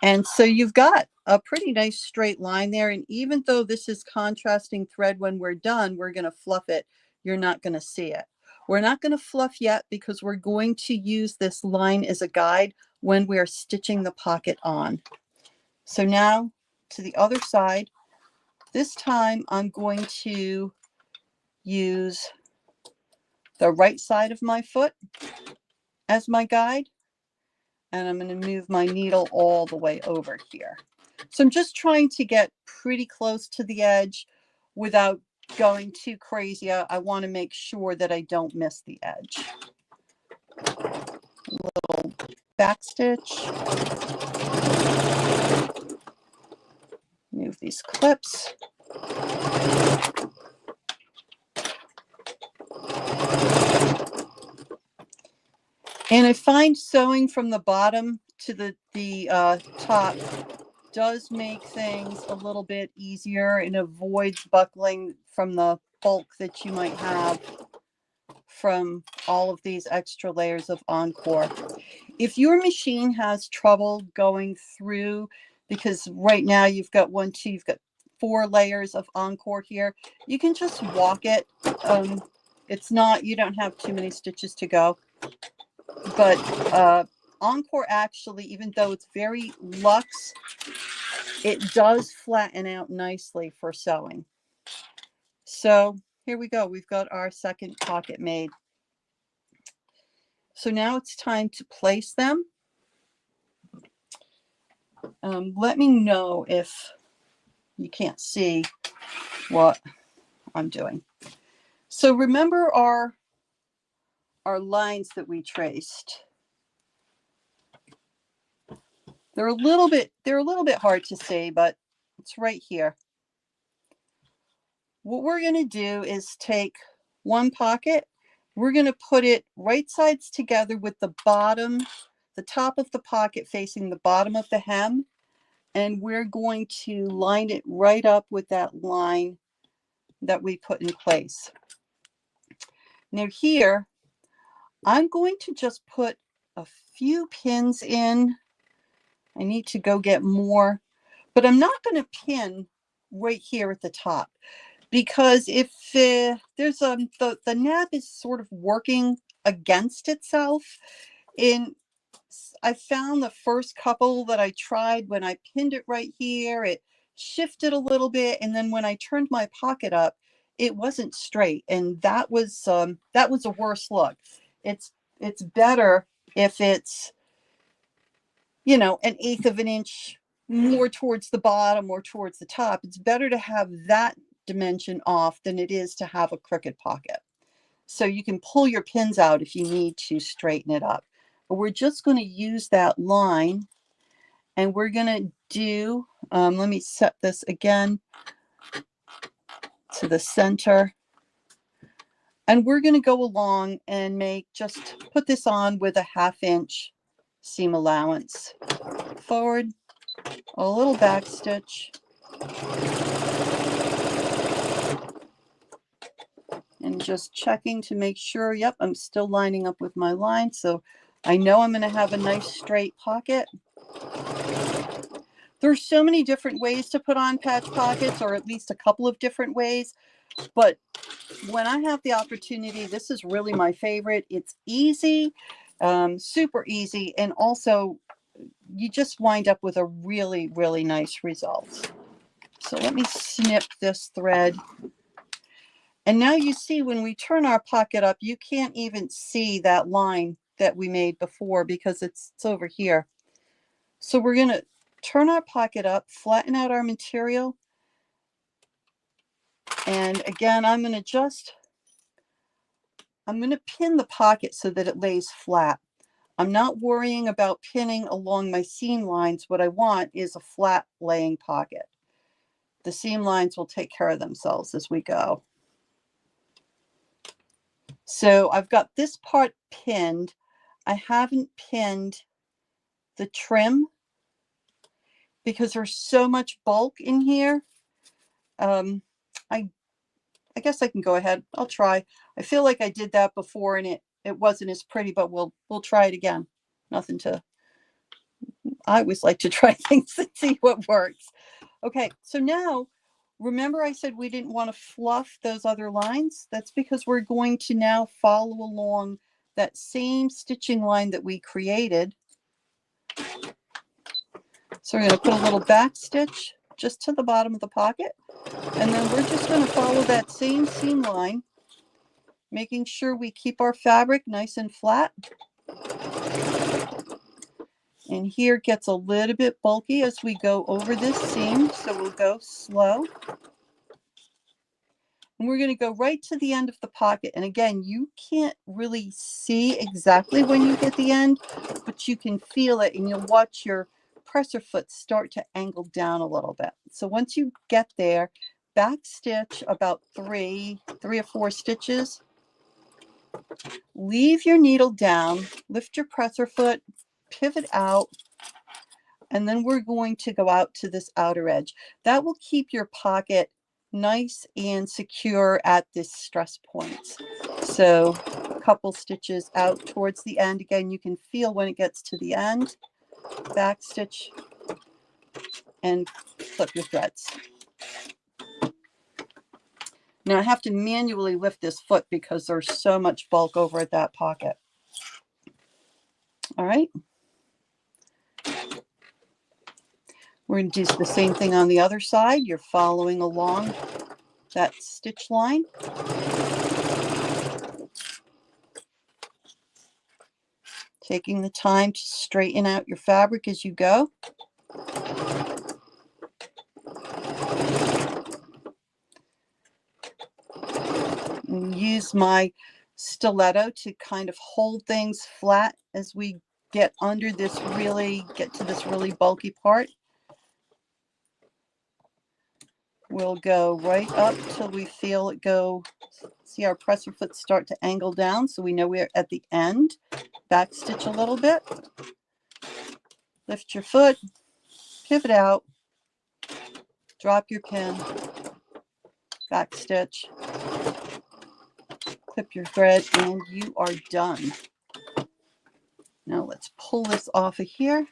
And so you've got a pretty nice straight line there. And even though this is contrasting thread, when we're done, we're going to fluff it. You're not going to see it. We're not going to fluff yet because we're going to use this line as a guide when we are stitching the pocket on. So now to the other side. This time I'm going to use the right side of my foot as my guide, and I'm going to move my needle all the way over here. So I'm just trying to get pretty close to the edge without going too crazy. I want to make sure that I don't miss the edge. A little back stitch. Move these clips. And I find sewing from the bottom to the top does make things a little bit easier and avoids buckling from the bulk that you might have from all of these extra layers of Encore. If your machine has trouble going through, because right now you've got you've got 4 layers of Encore here, you can just walk it. It's not, you don't have too many stitches to go. But Encore actually, even though it's very luxe, it does flatten out nicely for sewing. So here we go. We've got our second pocket made. So now it's time to place them. Let me know if you can't see what I'm doing. So remember our lines that we traced. They're a little bit hard to see, but it's right here. What we're going to do is take one pocket. We're going to put it right sides together with the bottom, the top of the pocket facing the bottom of the hem. And we're going to line it right up with that line that we put in place. Now here, I'm going to just put a few pins in. I need to go get more, but I'm not going to pin right here at the top, because if there's the nab is sort of working against itself. I found the first couple that I tried, when I pinned it right here, it shifted a little bit, and then when I turned my pocket up, it wasn't straight, and that was a worse look. It's better if it's, you know, 1/8 of an inch more towards the bottom or towards the top. It's better to have that dimension off than it is to have a crooked pocket. So you can pull your pins out if you need to straighten it up. But we're just going to use that line, and we're going to do, let me set this again to the center. And we're going to go along and just put this on with a 1/2 inch seam allowance. Forward, a little back stitch. And just checking to make sure, yep, I'm still lining up with my line. So I know I'm going to have a nice straight pocket. There's so many different ways to put on patch pockets, or at least a couple of different ways. But when I have the opportunity, this is really my favorite. It's easy, super easy. And also you just wind up with a really, really nice result. So let me snip this thread. And now you see, when we turn our pocket up, you can't even see that line that we made before because it's over here. So we're going to turn our pocket up, flatten out our material. And again, I'm going to pin the pocket so that it lays flat. I'm not worrying about pinning along my seam lines. What I want is a flat laying pocket. The seam lines will take care of themselves as we go. So I've got this part pinned. I haven't pinned the trim because there's so much bulk in here. I guess I can go ahead. I'll try. I feel like I did that before and it wasn't as pretty, but we'll try it again. Nothing to, I always like to try things and see what works. Okay, so now Remember I said we didn't want to fluff those other lines? That's because we're going to now follow along that same stitching line that we created. So we're going to put a little back stitch just to the bottom of the pocket, and then we're just going to follow that same seam line, making sure we keep our fabric nice and flat. And here it gets a little bit bulky as we go over this seam, so we'll go slow. And we're going to go right to the end of the pocket. And again, you can't really see exactly when you hit the end, but you can feel it, and you'll watch your presser foot start to angle down a little bit. So once you get there, back stitch about three or four stitches. Leave your needle down, lift your presser foot, pivot out, and then we're going to go out to this outer edge. That will keep your pocket nice and secure at this stress points. So a couple stitches out towards the end. Again, you can feel when it gets to the end. Back stitch and clip your threads. Now I have to manually lift this foot because there's so much bulk over at that pocket. All right. We're going to do the same thing on the other side. You're following along that stitch line. Taking the time to straighten out your fabric as you go. And use my stiletto to kind of hold things flat as we get under this get to this really bulky part. We'll go right up till we feel it go. See our presser foot start to angle down, so we know we're at the end. Back stitch a little bit. Lift your foot, pivot out, drop your pin, back stitch, clip your thread, and you are done. Now let's pull this off of here.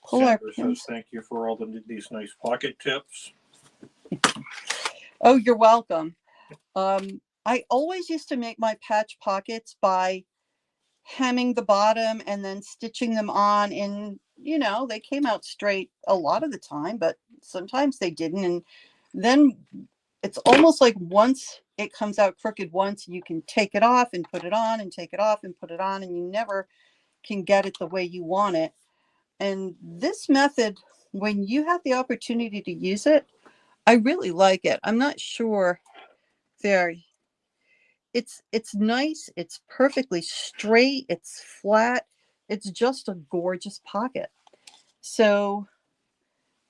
Pull our pins. Says thank you for all these nice pocket tips. Oh, you're welcome. I always used to make my patch pockets by hemming the bottom and then stitching them on, and you know, they came out straight a lot of the time, but sometimes they didn't. And then it's almost like once it comes out crooked once, you can take it off and put it on and take it off and put it on, and you never can get it the way you want it. And this method, when you have the opportunity to use it, I really like it. I'm not sure there. It's nice. It's perfectly straight. It's flat. It's just a gorgeous pocket. So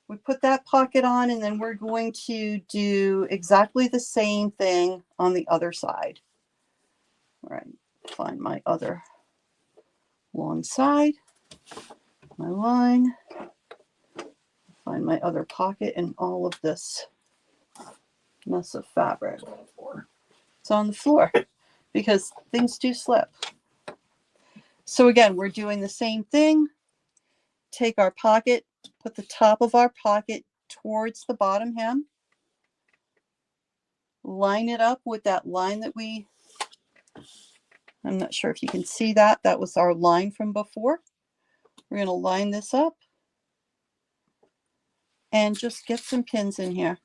we put that pocket on, and then we're going to do exactly the same thing on the other side. All right, find my other long side, my line, find my other pocket, and all of this mess of fabric. It's on the floor because things do slip. So again, we're doing the same thing. Take our pocket, put the top of our pocket towards the bottom hem. Line it up with that line that I'm not sure if you can see that. That was our line from before. We're going to line this up and just get some pins in here.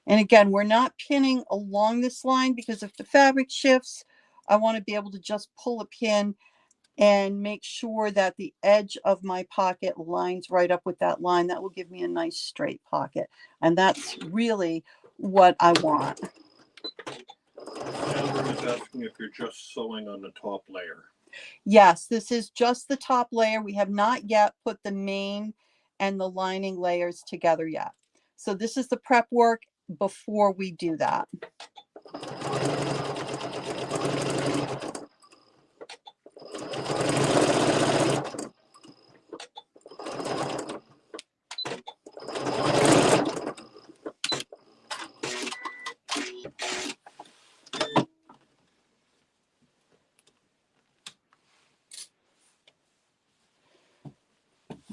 And again, we're not pinning along this line because if the fabric shifts, I want to be able to just pull a pin and make sure that the edge of my pocket lines right up with that line. That will give me a nice straight pocket. And that's really what I want. Amber is asking if you're just sewing on the top layer. Yes, this is just the top layer. We have not yet put the main and the lining layers together yet. So this is the prep work before we do that.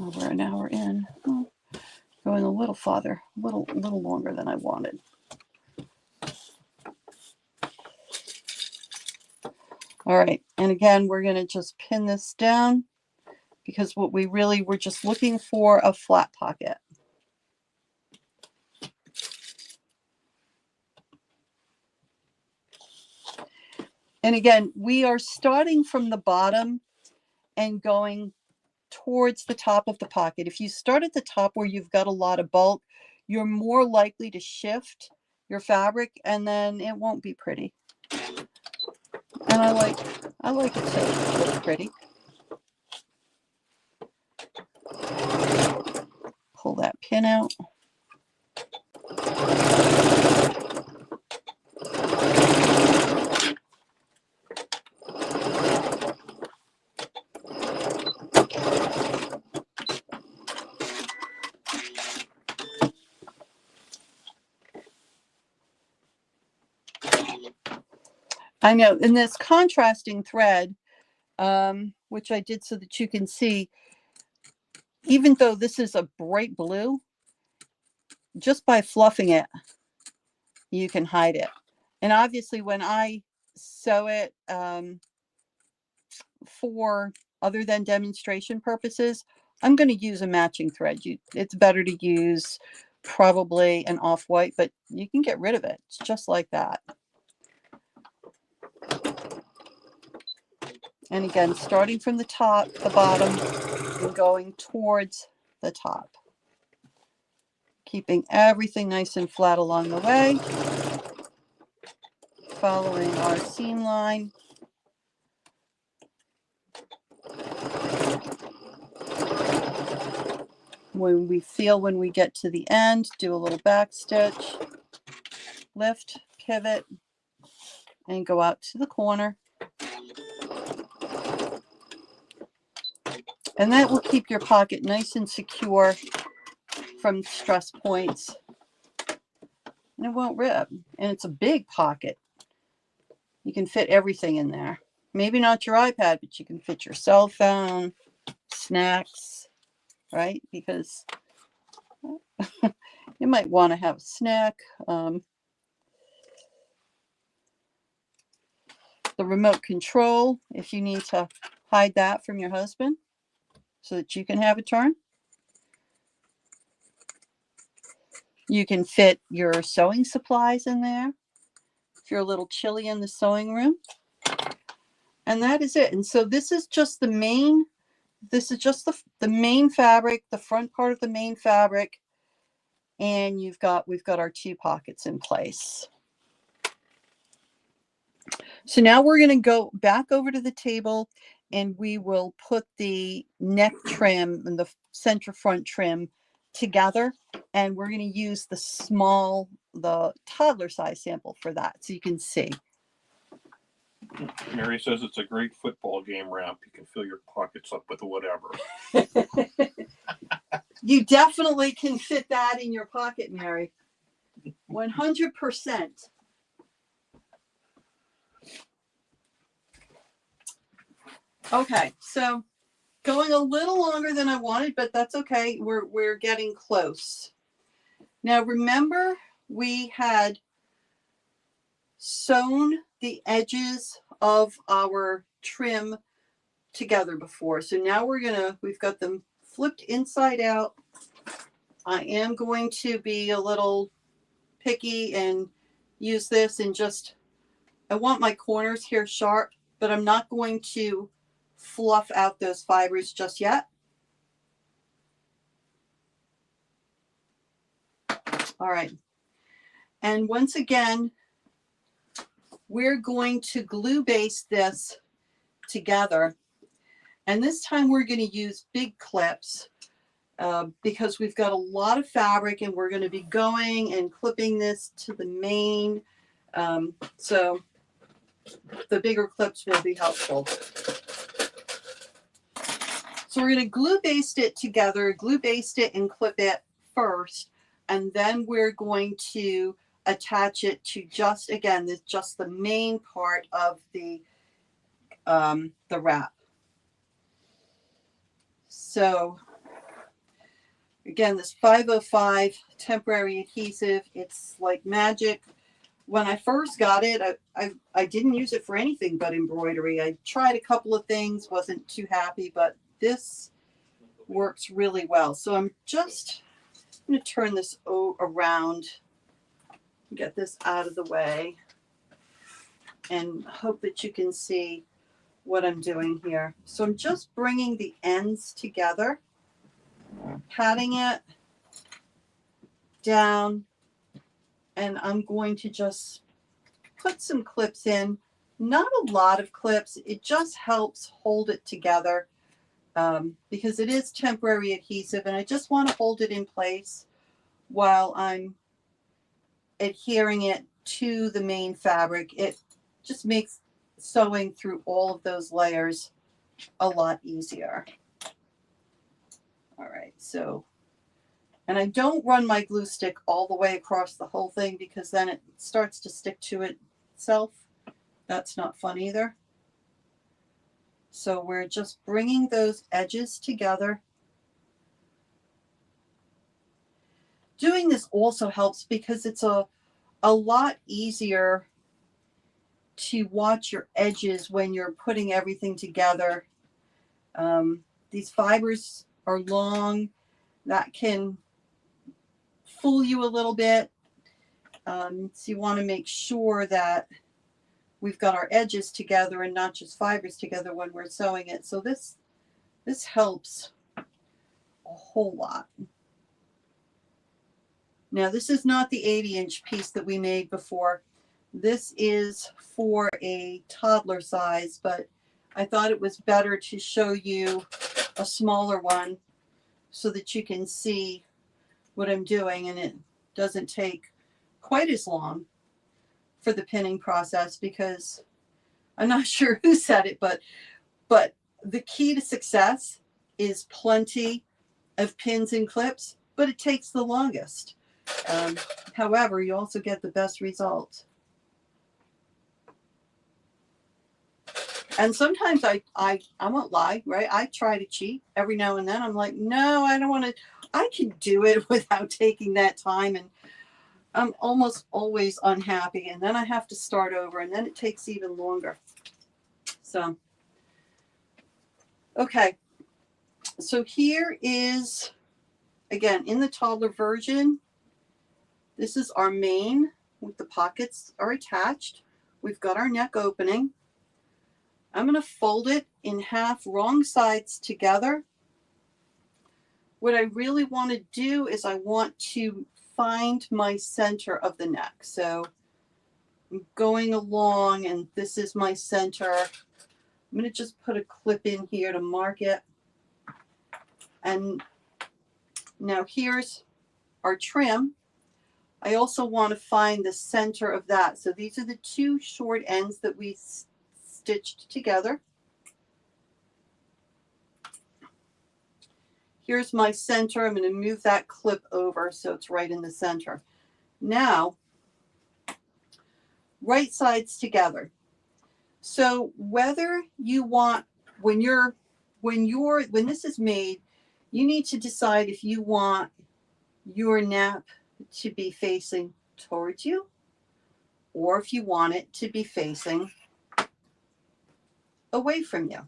We're an hour in. Oh, going a little farther, a little longer than I wanted. All right, and again, we're going to just pin this down because what we're just looking for a flat pocket. And again, we are starting from the bottom and going towards the top of the pocket. If you start at the top where you've got a lot of bulk, you're more likely to shift your fabric and then it won't be pretty. And I like it to look pretty. Pull that pin out. I know in this contrasting thread, which I did so that you can see, even though this is a bright blue, just by fluffing it, you can hide it. And obviously when I sew it for other than demonstration purposes, I'm going to use a matching thread. It's better to use probably an off-white, but you can get rid of it. It's just like that. And again, starting from the top, the bottom, and going towards the top. Keeping everything nice and flat along the way. Following our seam line. When we get to the end, do a little back stitch, lift, pivot, and go out to the corner. And that will keep your pocket nice and secure from stress points. And it won't rip. And it's a big pocket. You can fit everything in there. Maybe not your iPad, but you can fit your cell phone, snacks, right? Because you might want to have a snack. The remote control, if you need to hide that from your husband so that you can have a turn. You can fit your sewing supplies in there if you're a little chilly in the sewing room. And that is it. And so this is just the main, this is just the main fabric, the front part of the main fabric. And we've got our 2 pockets in place. So now we're going to go back over to the table and we will put the neck trim and the center front trim together. And we're going to use the toddler size sample for that. So you can see. Mary says it's a great football game wrap. You can fill your pockets up with whatever. You definitely can fit that in your pocket, Mary. 100%. Okay, so going a little longer than I wanted, but that's okay. We're getting close. Now remember, we had sewn the edges of our trim together before. So now we've got them flipped inside out. I am going to be a little picky and use this and I want my corners here sharp, but I'm not going to fluff out those fibers just yet. All right. And once again, we're going to glue base this together. And this time we're going to use big clips because we've got a lot of fabric and we're going to be going and clipping this to the main. So the bigger clips will be helpful. So we're going to glue baste it together, glue baste it and clip it first. And then we're going to attach it to just the main part of the wrap. So Again, this 505 temporary adhesive, it's like magic. When I first got it, I didn't use it for anything but embroidery. I tried a couple of things, wasn't too happy, but this works really well. So I'm just going to turn this around, get this out of the way, and hope that you can see what I'm doing here. So I'm just bringing the ends together, patting it down, and I'm going to just put some clips in. Not a lot of clips, it just helps hold it together because it is temporary adhesive, and I just want to hold it in place while I'm adhering it to the main fabric. It just makes sewing through all of those layers a lot easier. All right, so, and I don't run my glue stick all the way across the whole thing because then it starts to stick to itself. That's not fun either. So we're just bringing those edges together. Doing this also helps because it's a lot easier to watch your edges when you're putting everything together. These fibers are long. That can fool you a little bit. So you want to make sure that we've got our edges together and not just fibers together when we're sewing it. So this helps a whole lot. Now this is not the 80-inch piece that we made before. This is for a toddler size, but I thought it was better to show you a smaller one so that you can see what I'm doing, and it doesn't take quite as long for the pinning process, because I'm not sure who said it, but the key to success is plenty of pins and clips, but it takes the longest. However, you also get the best result. And sometimes I won't lie, right? I try to cheat every now and then. I'm like, no, I don't want to. I can do it without taking that time, and I'm almost always unhappy, and then I have to start over, and then it takes even longer. So, okay. So here is, again, in the toddler version, this is our main with the pockets are attached. We've got our neck opening. I'm going to fold it in half, wrong sides together. What I really want to do is I want to find my center of the neck. So I'm going along, and this is my center. I'm going to just put a clip in here to mark it. And now here's our trim. I also want to find the center of that. So these are the two short ends that we stitched together. Here's my center. I'm going to move that clip over so it's right in the center. Now, right sides together. So whether you want, when this is made, you need to decide if you want your nap to be facing towards you, or if you want it to be facing away from you.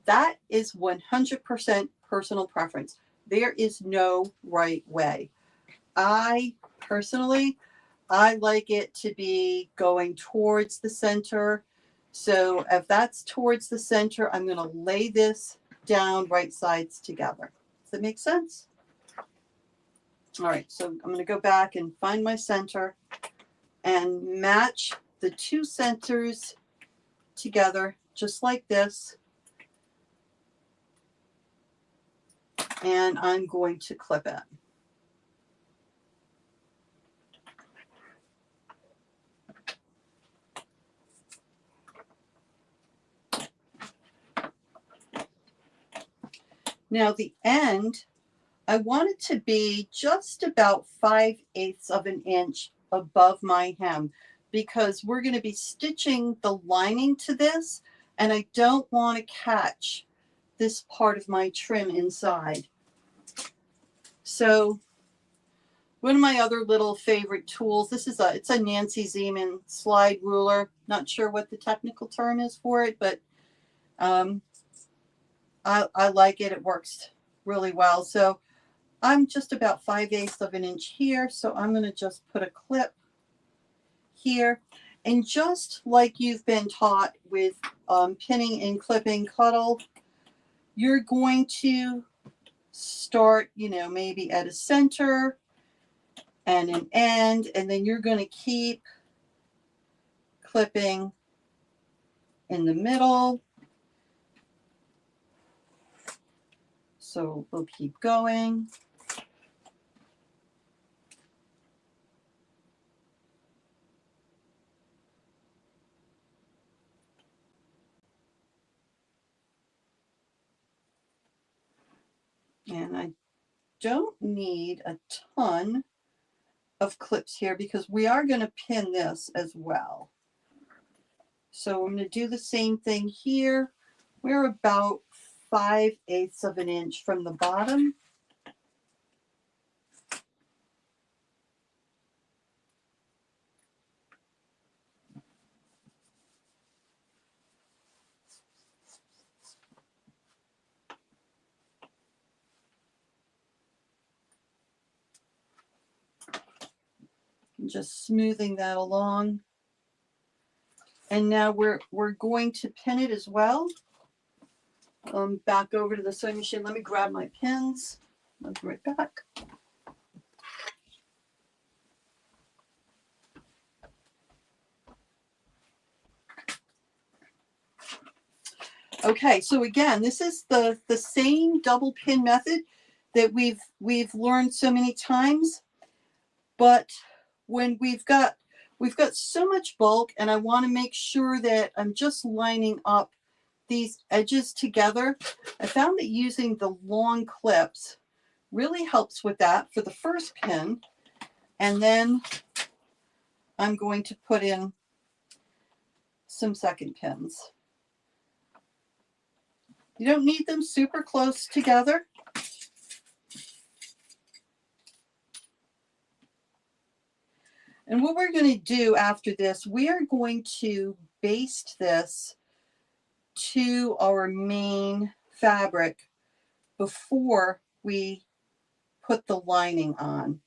That is 100% personal preference. There is no right way. I personally, I like it to be going towards the center. So if that's towards the center, I'm going to lay this down right sides together. Does that make sense? All right, so I'm going to go back and find my center and match the two centers together just like this. And I'm going to clip it. Now the end, I want it to be just about 5/8 of an inch above my hem, because we're going to be stitching the lining to this, and I don't want to catch this part of my trim inside. So one of my other little favorite tools, it's a Nancy Zeman slide ruler. Not sure what the technical term is for it, but I like it. It works really well. So I'm just about 5/8 of an inch here. So I'm going to just put a clip here. And just like you've been taught with pinning and clipping Cuddle, you're going to start, maybe at a center and an end, and then you're going to keep clipping in the middle. So we'll keep going. And I don't need a ton of clips here because we are going to pin this as well. So I'm going to do the same thing here. We're about 5/8 of an inch from the bottom. And just smoothing that along. And now we're going to pin it as well. Back over to the sewing machine. Let me grab my pins. I'll be right back. Okay, so again, this is the same double pin method that we've learned so many times, but when we've got so much bulk, and I want to make sure that I'm just lining up these edges together. I found that using the long clips really helps with that for the first pin, and then I'm going to put in some second pins. You don't need them super close together. And what we're going to do after this, we are going to baste this to our main fabric before we put the lining on.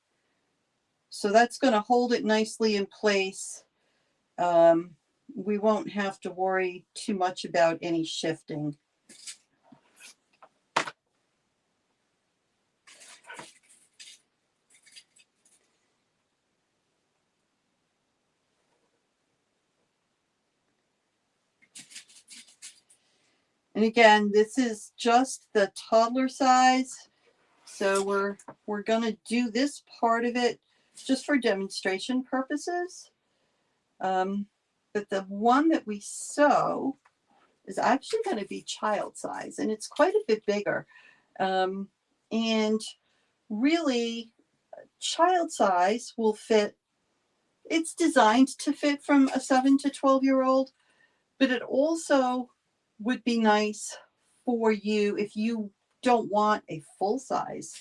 So that's going to hold it nicely in place. We won't have to worry too much about any shifting. And again, this is just the toddler size. So we're going to do this part of it just for demonstration purposes. But the one that we sew is actually going to be child size, and it's quite a bit bigger. And really, child size will fit. It's designed to fit from a 7 to 12-year-old, but it also would be nice for you if you don't want a full-size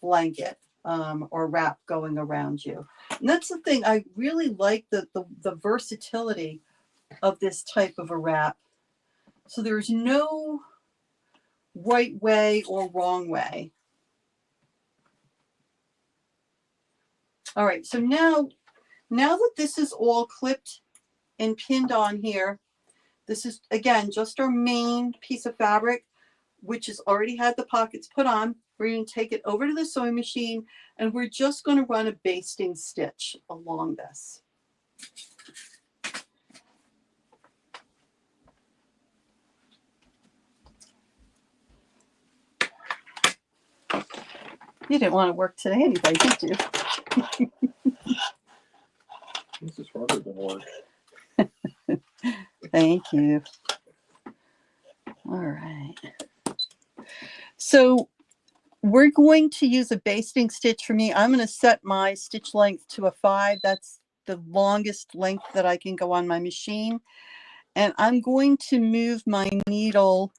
blanket or wrap going around you. And that's the thing. I really like the versatility of this type of a wrap. So there's no right way or wrong way. All right, so now that this is all clipped and pinned on here, this is, again, just our main piece of fabric, which has already had the pockets put on. We're going to take it over to the sewing machine, and we're just going to run a basting stitch along this. You didn't want to work today anyway, did you? This is harder than work. Thank you. All right. So we're going to use a basting stitch for me. I'm going to set my stitch length to a 5. That's the longest length that I can go on my machine. And I'm going to move my needle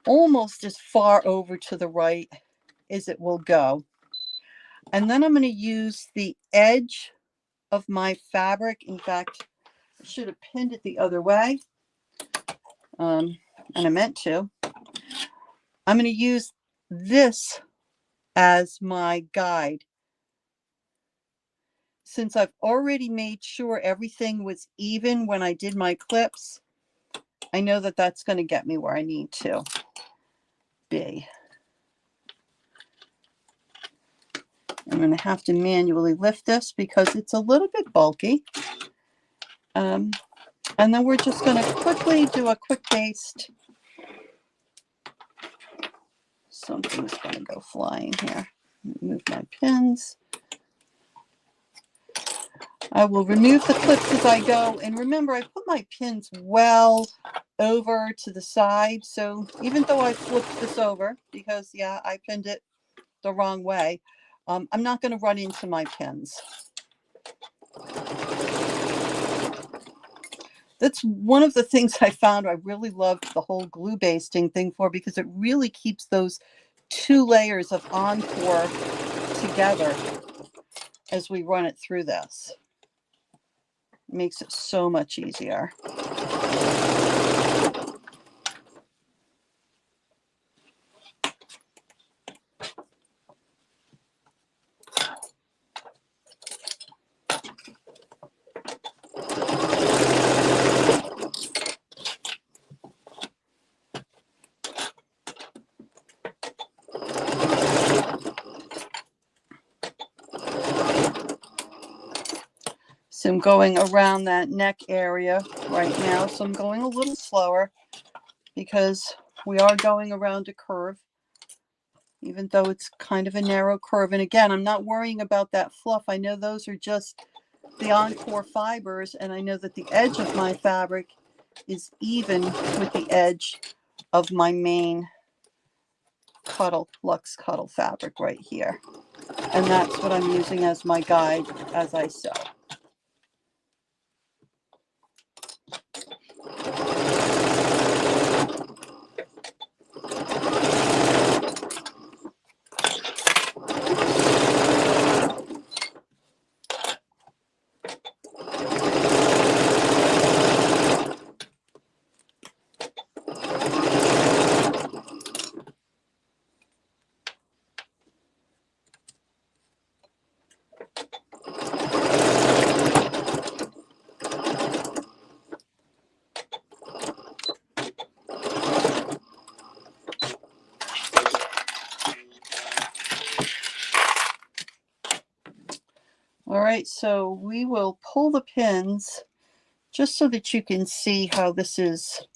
almost as far over to the right as it will go. And then I'm going to use the edge of my fabric. In fact, I should have pinned it the other way. And I meant to. I'm going to use this as my guide. Since I've already made sure everything was even when I did my clips, I know that that's going to get me where I need to be. I'm going to have to manually lift this because it's a little bit bulky. And then we're just going to quickly do a quick baste. Something's going to go flying here. Move my pins. I will remove the clips as I go. And remember, I put my pins well over to the side. So even though I flipped this over, because yeah, I pinned it the wrong way, I'm not going to run into my pins. That's one of the things I found I really loved the whole glue basting thing for, because it really keeps those two layers of encore together as we run it through this. It makes it so much easier. So I'm going around that neck area right now. So I'm going a little slower because we are going around a curve, even though it's kind of a narrow curve. And again, I'm not worrying about that fluff. I know those are just the encore fibers, and I know that the edge of my fabric is even with the edge of my main Luxe Cuddle fabric right here. And that's what I'm using as my guide as I sew. All right, so we will pull the pins just so that you can see how this is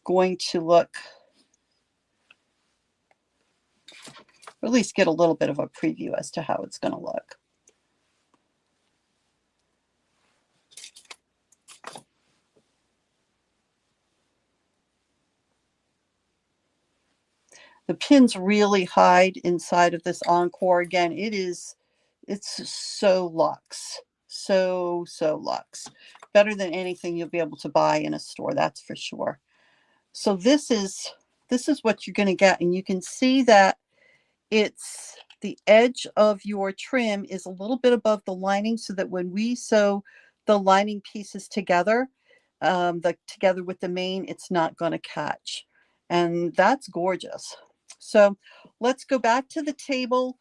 going to look, or at least get a little bit of a preview as to how it's going to look. The pins really hide inside of this encore. Again, it's so luxe. So luxe. Better than anything you'll be able to buy in a store, that's for sure. So this is what you're going to get. And you can see that it's the edge of your trim is a little bit above the lining, so that when we sew the lining pieces together, together with the main, it's not going to catch. And that's gorgeous. So let's go back to the table.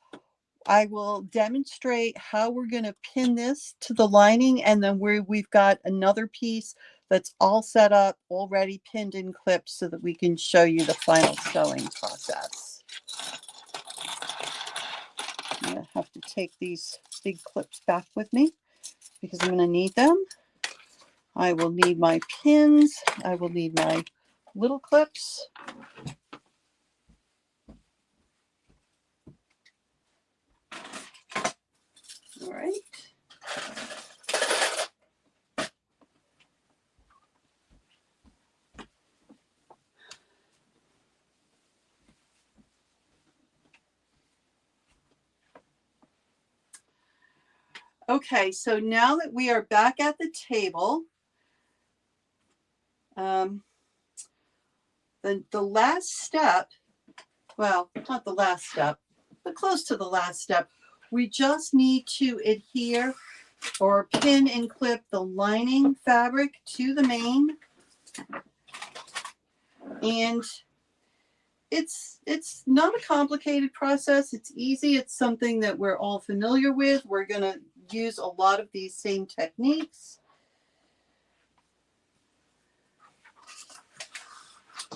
I will demonstrate how we're going to pin this to the lining, and then we've got another piece that's all set up, already pinned in clips, so that we can show you the final sewing process. I'm going to have to take these big clips back with me because I'm going to need them. I will need my pins. I will need my little clips. All right. Okay, so now that we are back at the table, the last step, well, not the last step, but close to the last step, We just need to adhere or pin and clip the lining fabric to the main. And it's not a complicated process. It's easy. It's something that we're all familiar with. We're going to use a lot of these same techniques.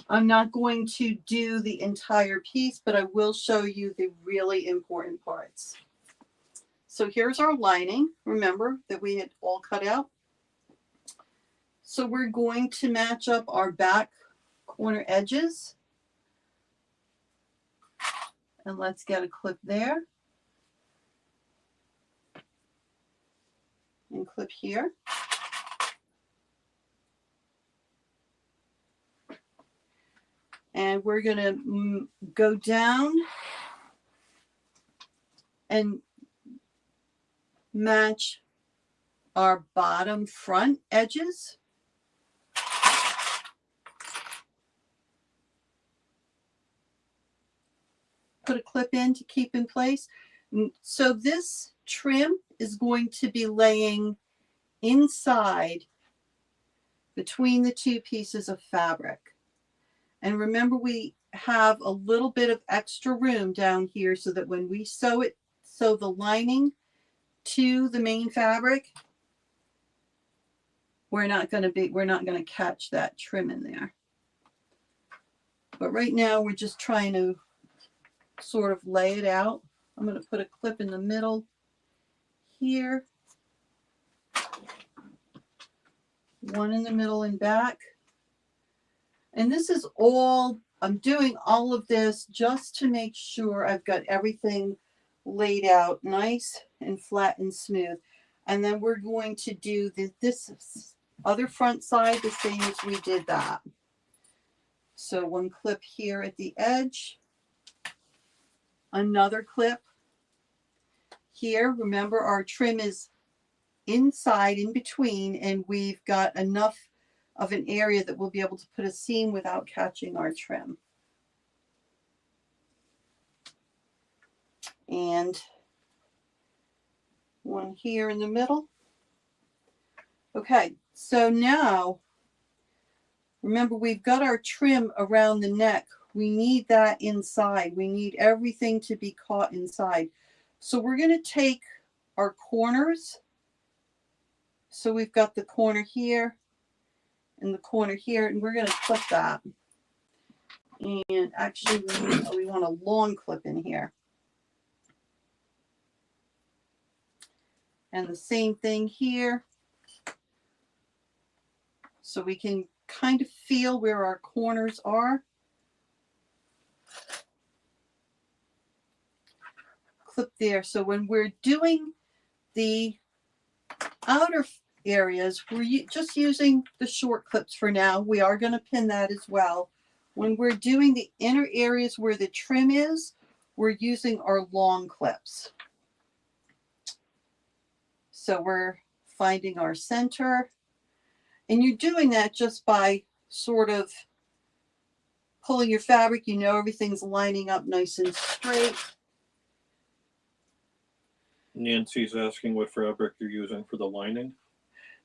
I'm not going to do the entire piece, but I will show you the really important parts. So here's our lining. Remember that we had all cut out. So we're going to match up our back corner edges. And let's get a clip there. And clip here. And we're going to go down and match our bottom front edges. Put a clip in to keep in place. So this trim is going to be laying inside between the two pieces of fabric. And remember, we have a little bit of extra room down here so that when we sew the lining to the main fabric, we're not going to catch that trim in there. But right now we're just trying to sort of lay it out. I'm going to put a clip in the middle here, one in the middle and back. And this is all, I'm doing all of this just to make sure I've got everything laid out nice and flat and smooth. And then we're going to do this other front side the same as we did that. So one clip here at the edge, another clip here. Remember, our trim is inside in between, and we've got enough of an area that we'll be able to put a seam without catching our trim. And one here in the middle. Okay, so now remember, we've got our trim around the neck. We need that inside. We need everything to be caught inside. So we're going to take our corners. So we've got the corner here and the corner here, and we're going to clip that. And actually, we want a long clip in here. And the same thing here. So we can kind of feel where our corners are. Clip there. So when we're doing the outer areas, we're just using the short clips for now. We are going to pin that as well. When we're doing the inner areas where the trim is, we're using our long clips. So we're finding our center. And you're doing that just by sort of pulling your fabric. You know everything's lining up nice and straight. Nancy's asking what fabric you're using for the lining.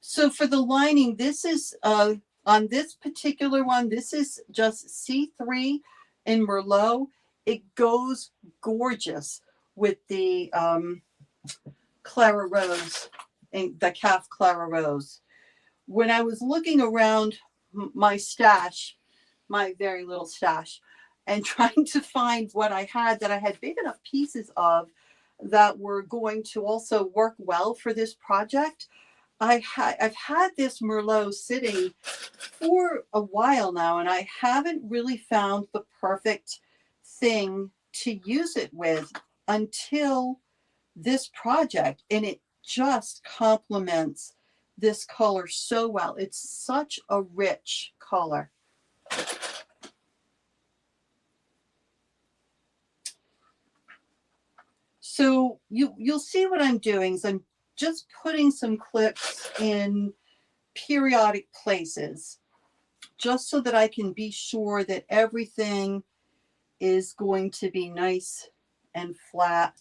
So for the lining, this is, on this particular one, this is just C3 in Merlot. It goes gorgeous with the Clara Rose, and the calf Clara Rose. When I was looking around my stash, my very little stash, and trying to find what I had that I had big enough pieces of that were going to also work well for this project, I've had this Merlot sitting for a while now, and I haven't really found the perfect thing to use it with until this project, and it just complements this color so well. It's such a rich color. So you'll see what I'm doing is I'm just putting some clips in periodic places just so that I can be sure that everything is going to be nice and flat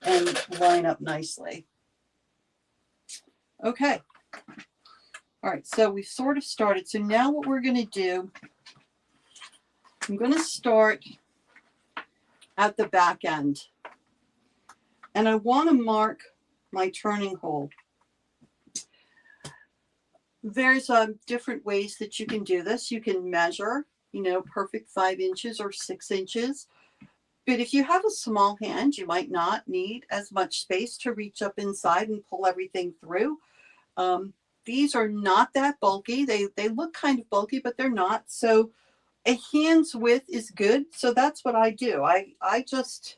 and line up nicely. Okay. All right, so we've sort of started. So now what we're going to do, I'm going to start at the back end. And I want to mark my turning hole. There's different ways that you can do this. You can measure, perfect 5 inches or 6 inches. But if you have a small hand, you might not need as much space to reach up inside and pull everything through. These are not that bulky. They look kind of bulky, but they're not. So a hand's width is good. So that's what I do. I just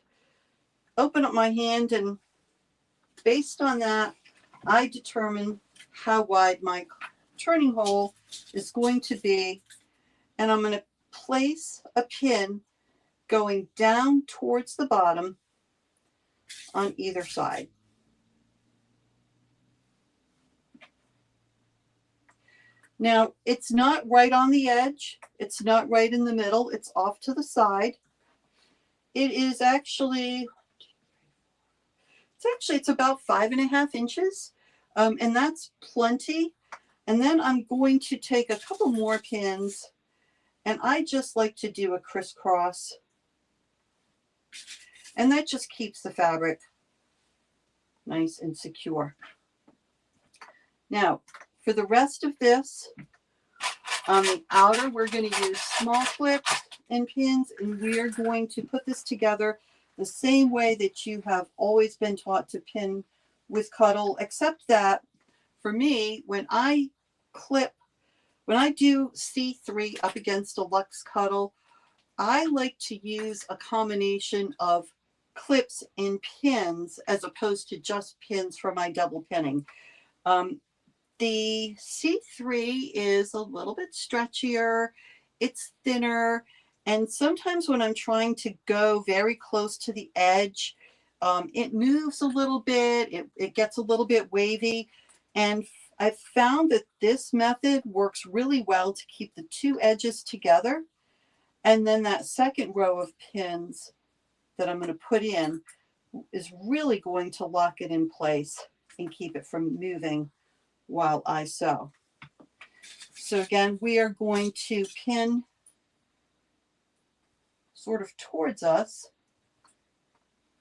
open up my hand, and based on that, I determine how wide my turning hole is going to be. And I'm going to place a pin going down towards the bottom on either side. Now, it's not right on the edge. It's not right in the middle. It's off to the side. It is actually, it's about 5.5 inches. And that's plenty. And then I'm going to take a couple more pins, and I just like to do a crisscross. And that just keeps the fabric nice and secure. Now, for the rest of this, on the outer, we're going to use small clips and pins, and we are going to put this together the same way that you have always been taught to pin with Cuddle, except that for me, when I do C3 up against a Luxe Cuddle, I like to use a combination of clips and pins as opposed to just pins for my double pinning. The C3 is a little bit stretchier, it's thinner, and sometimes when I'm trying to go very close to the edge, it moves a little bit, it gets a little bit wavy, and I've found that this method works really well to keep the two edges together, and then that second row of pins that I'm going to put in is really going to lock it in place and keep it from moving while I sew. So again, we are going to pin sort of towards us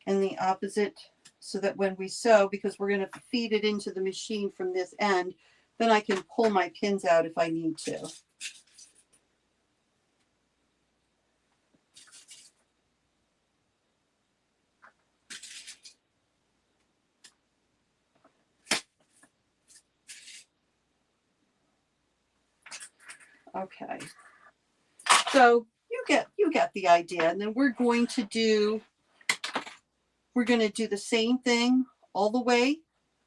and the opposite, so that when we sew, because we're going to feed it into the machine from this end, then I can pull my pins out if I need to. Okay, so you get the idea. And then we're going to do the same thing all the way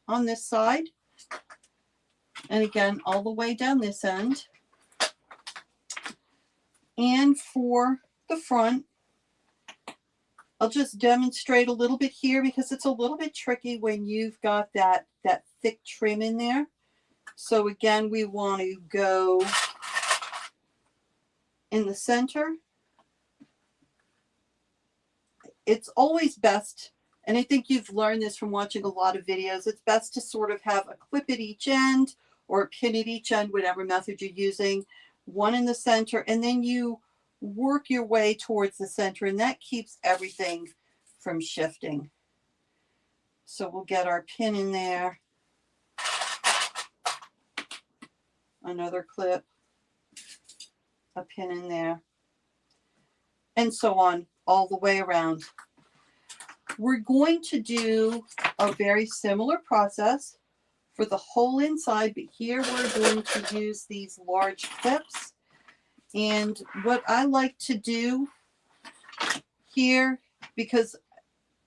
on this side, and again all the way down this end. And for the front, I'll just demonstrate a little bit here because it's a little bit tricky when you've got that thick trim in there. So again, we want to go in the center. It's always best, and I think you've learned this from watching a lot of videos, it's best to sort of have a clip at each end or a pin at each end, whatever method you're using, one in the center, and then you work your way towards the center, and that keeps everything from shifting. So we'll get our pin in there, another clip, a pin in there, and so on all the way around. We're going to do a very similar process for the whole inside, but here we're going to use these large clips. And what I like to do here, because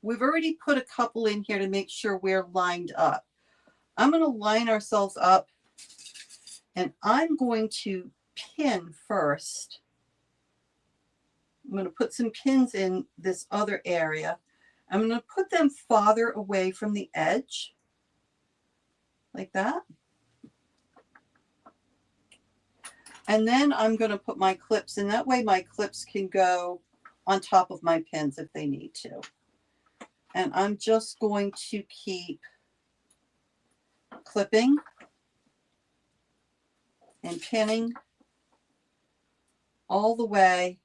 we've already put a couple in here to make sure we're lined up, I'm going to line ourselves up, and I'm going to pin first. I'm going to put some pins in this other area. I'm going to put them farther away from the edge, like that. And then I'm going to put my clips in. That way my clips can go on top of my pins if they need to. And I'm just going to keep clipping and pinning all the way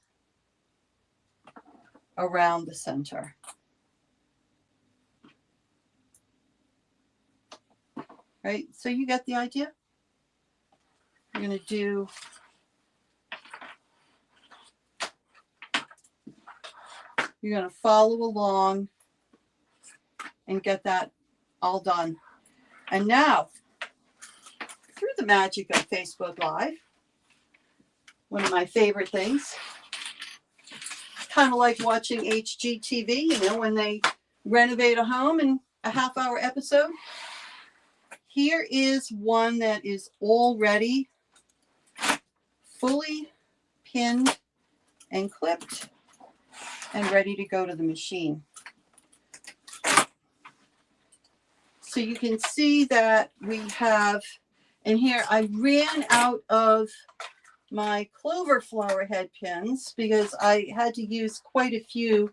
around the center. Right, so you get the idea? You're going to follow along and get that all done. And now, through the magic of Facebook Live, one of my favorite things, kind of like watching HGTV, you know, when they renovate a home in a half-hour episode. Here is one that is already fully pinned and clipped and ready to go to the machine. So you can see that we have, and here I ran out of my clover flower head pins because I had to use quite a few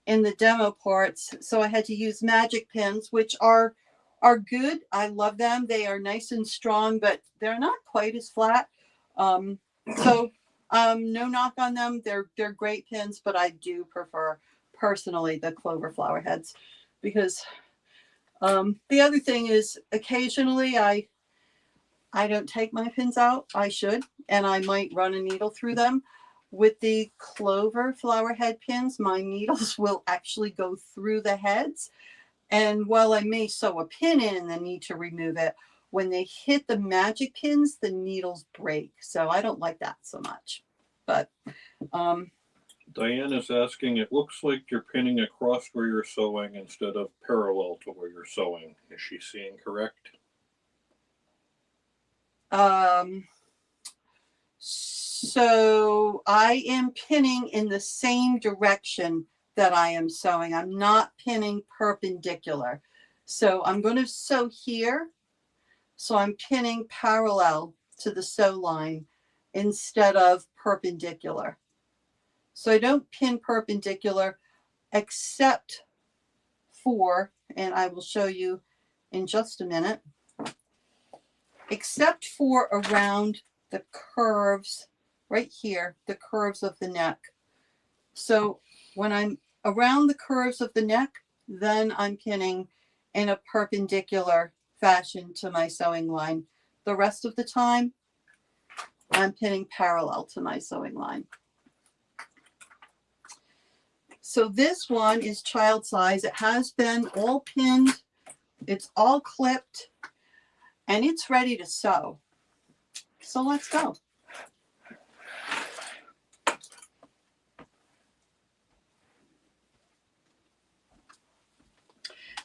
in the demo parts. So I had to use magic pins, which are good. I love them. They are nice and strong, but they're not quite as flat. No knock on them. They're great pins, but I do prefer personally the clover flower heads because the other thing is occasionally I don't take my pins out. I should, and I might run a needle through them. With the clover flower head pins, my needles will actually go through the heads. And while I may sew a pin in and then need to remove it, when they hit the magic pins, the needles break. So I don't like that so much. But Diane is asking, it looks like you're pinning across where you're sewing instead of parallel to where you're sewing. Is she seeing correct? So I am pinning in the same direction that I am sewing. I'm not pinning perpendicular. So I'm going to sew here. So I'm pinning parallel to the sew line instead of perpendicular. So I don't pin perpendicular except for, and I will show you in just a minute, except for around the curves right here, the curves of the neck. So when I'm around the curves of the neck, then I'm pinning in a perpendicular fashion to my sewing line. The rest of the time, I'm pinning parallel to my sewing line. So this one is child size. It has been all pinned. It's all clipped and it's ready to sew. So let's go.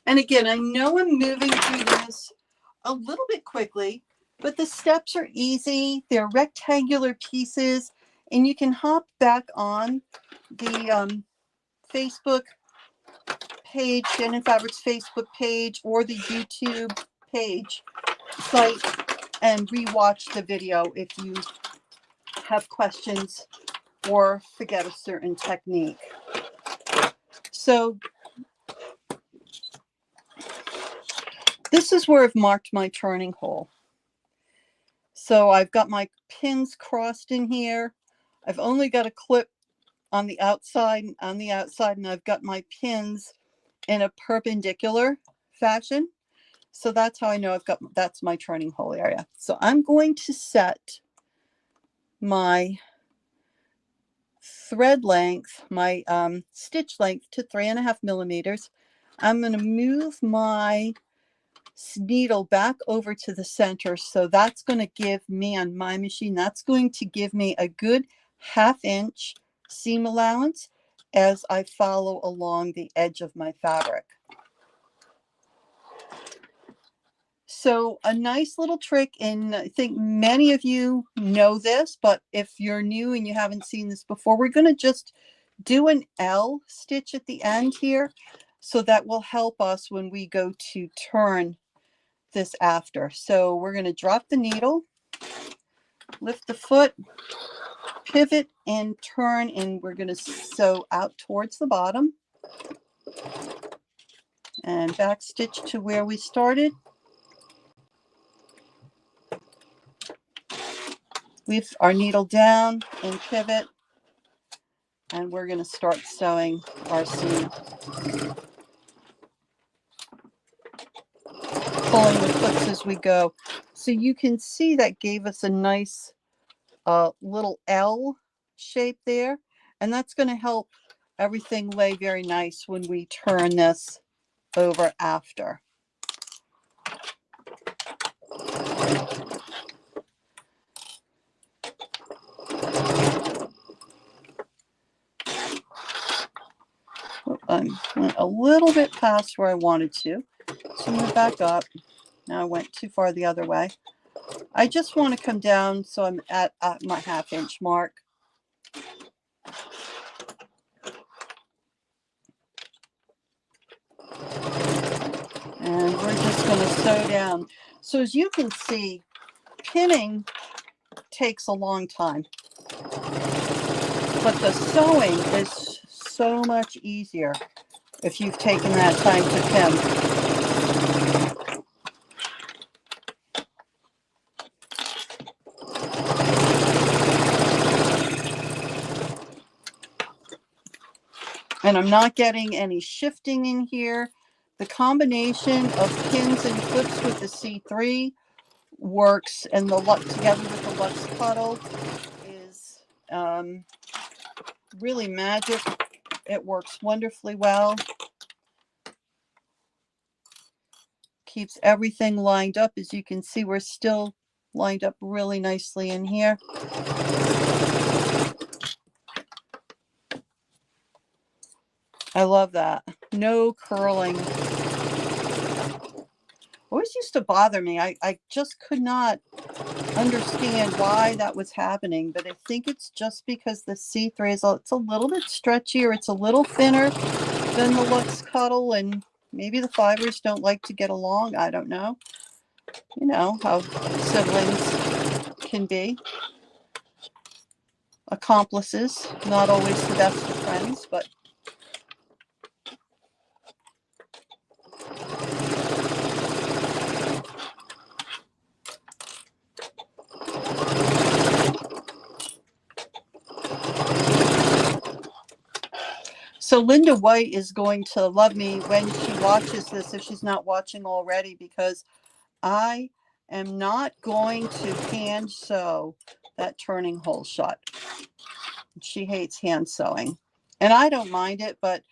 And again, I know I'm moving through this a little bit quickly, but the steps are easy. They're rectangular pieces, and you can hop back on the Facebook page, Jen and Fabric's Facebook page, or the YouTube page site, and rewatch the video if you have questions or forget a certain technique. So this is where I've marked my turning hole. So I've got my pins crossed in here. I've only got a clip on the outside, and I've got my pins in a perpendicular fashion. So that's how I know that's my turning hole area. So I'm going to set my thread length, my stitch length to 3.5 millimeters. I'm going to move my needle back over to the center. So that's going to give me, on my machine, that's going to give me a good 1/2 inch seam allowance as I follow along the edge of my fabric. So a nice little trick, and I think many of you know this, but if you're new and you haven't seen this before, we're going to just do an L stitch at the end here. So that will help us when we go to turn this after. So we're going to drop the needle, lift the foot, pivot and turn, and we're going to sew out towards the bottom. and back stitch to where we started. Leave our needle down and pivot, and we're going to start sewing our seam. Pulling the clips as we go. So you can see that gave us a nice little L shape there, and that's going to help everything lay very nice when we turn this over after. I went a little bit past where I wanted to, so I'm going to back up. Now I went too far the other way. I just want to come down so I'm at my 1/2 inch mark. And we're just going to sew down. So as you can see, pinning takes a long time, but the sewing is so much easier if you've taken that time to pin. And I'm not getting any shifting in here. The combination of pins and clips with the C3 works, and the together with the Luxe Cuddle is really magic. It works wonderfully well. Keeps everything lined up. As you can see, we're still lined up really nicely in here. I love that. No curling. Always used to bother me. I just could not understand why that was happening, but I think it's just because the C3 is it's a little bit stretchier. It's a little thinner than the Luxe Cuddle, and maybe the fibers don't like to get along. I don't know. You know how siblings can be. Accomplices, not always the best of friends, but so Linda White is going to love me when she watches this, if she's not watching already, because I am not going to hand sew that turning hole shut. She hates hand sewing, and I don't mind it, but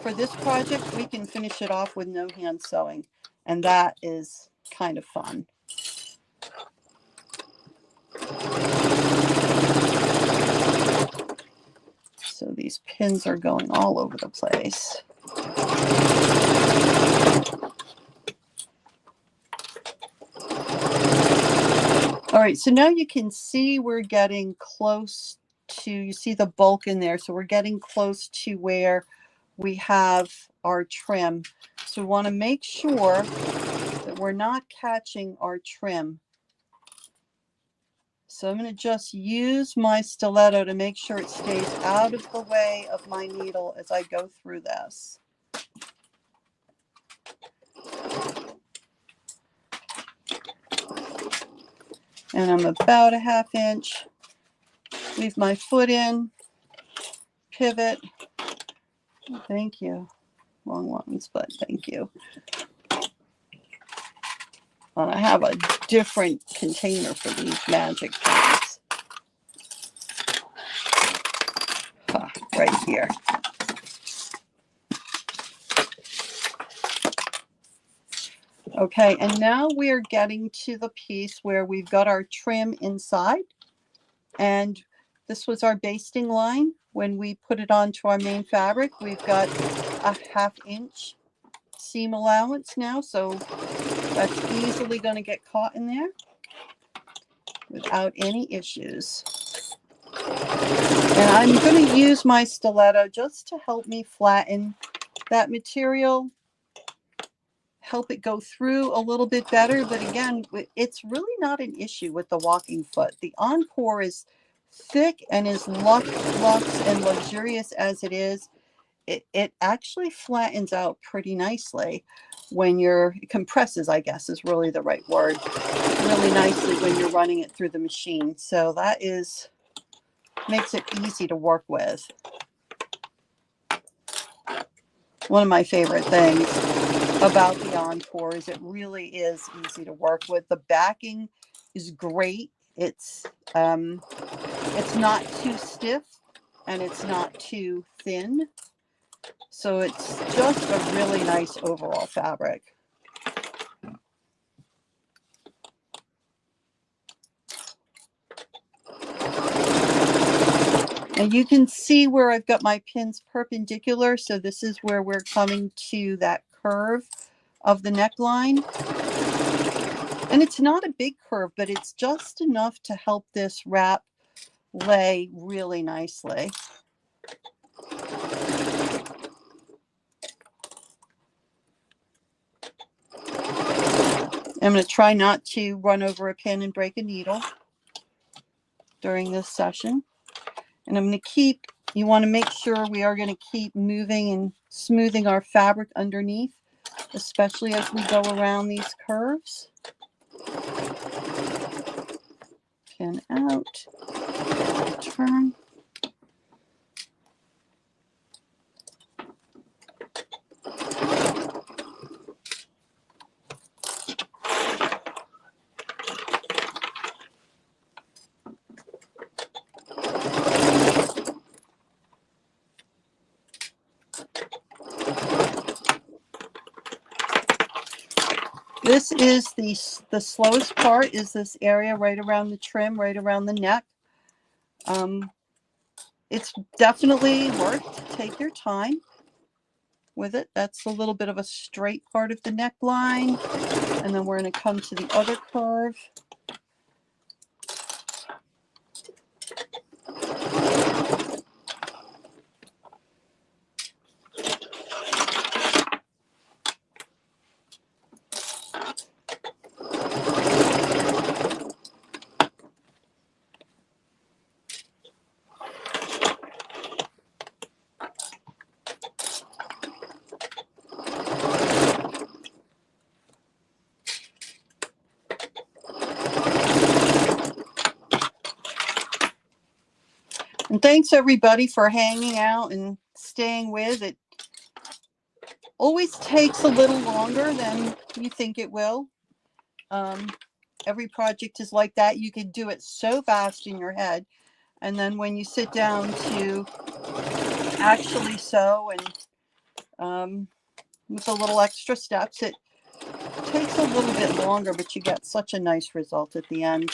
for this project, we can finish it off with no hand sewing, and that is kind of fun. So these pins are going all over the place. All right, so now you can see we're getting close to, you see the bulk in there, so we're getting close to where we have our trim. So we want to make sure that we're not catching our trim. So I'm going to just use my stiletto to make sure it stays out of the way of my needle as I go through this. And I'm about a 1/2 inch. Leave my foot in, pivot. Thank you. Wrong ones, but thank you. I have a different container for these magic pins. Right here. Okay, and now we're getting to the piece where we've got our trim inside. And this was our basting line. When we put it onto our main fabric, we've got a 1/2 inch seam allowance now, so that's easily going to get caught in there without any issues. And I'm going to use my stiletto just to help me flatten that material, help it go through a little bit better. But again, it's really not an issue with the walking foot. The encore is thick, and as luxe and luxurious as it is, it actually flattens out pretty nicely when you're, compresses, I guess is really the right word, really nicely when you're running it through the machine. So that makes it easy to work with. One of my favorite things about the Encore is it really is easy to work with. The backing is great. It's not too stiff and it's not too thin. So it's just a really nice overall fabric. And you can see where I've got my pins perpendicular. So this is where we're coming to that curve of the neckline. And it's not a big curve, but it's just enough to help this wrap lay really nicely. I'm going to try not to run over a pin and break a needle during this session. And I'm going to keep, you want to make sure we are going to keep moving and smoothing our fabric underneath, especially as we go around these curves. Pin out, turn. This is the slowest part, is this area right around the trim, right around the neck. It's definitely worth, take your time with it. That's a little bit of a straight part of the neckline. And then we're going to come to the other curve. And thanks everybody for hanging out and staying with it. Always takes a little longer than you think it will. Every project is like that. You can do it so fast in your head. And then when you sit down to actually sew and with a little extra steps, it takes a little bit longer, but you get such a nice result at the end.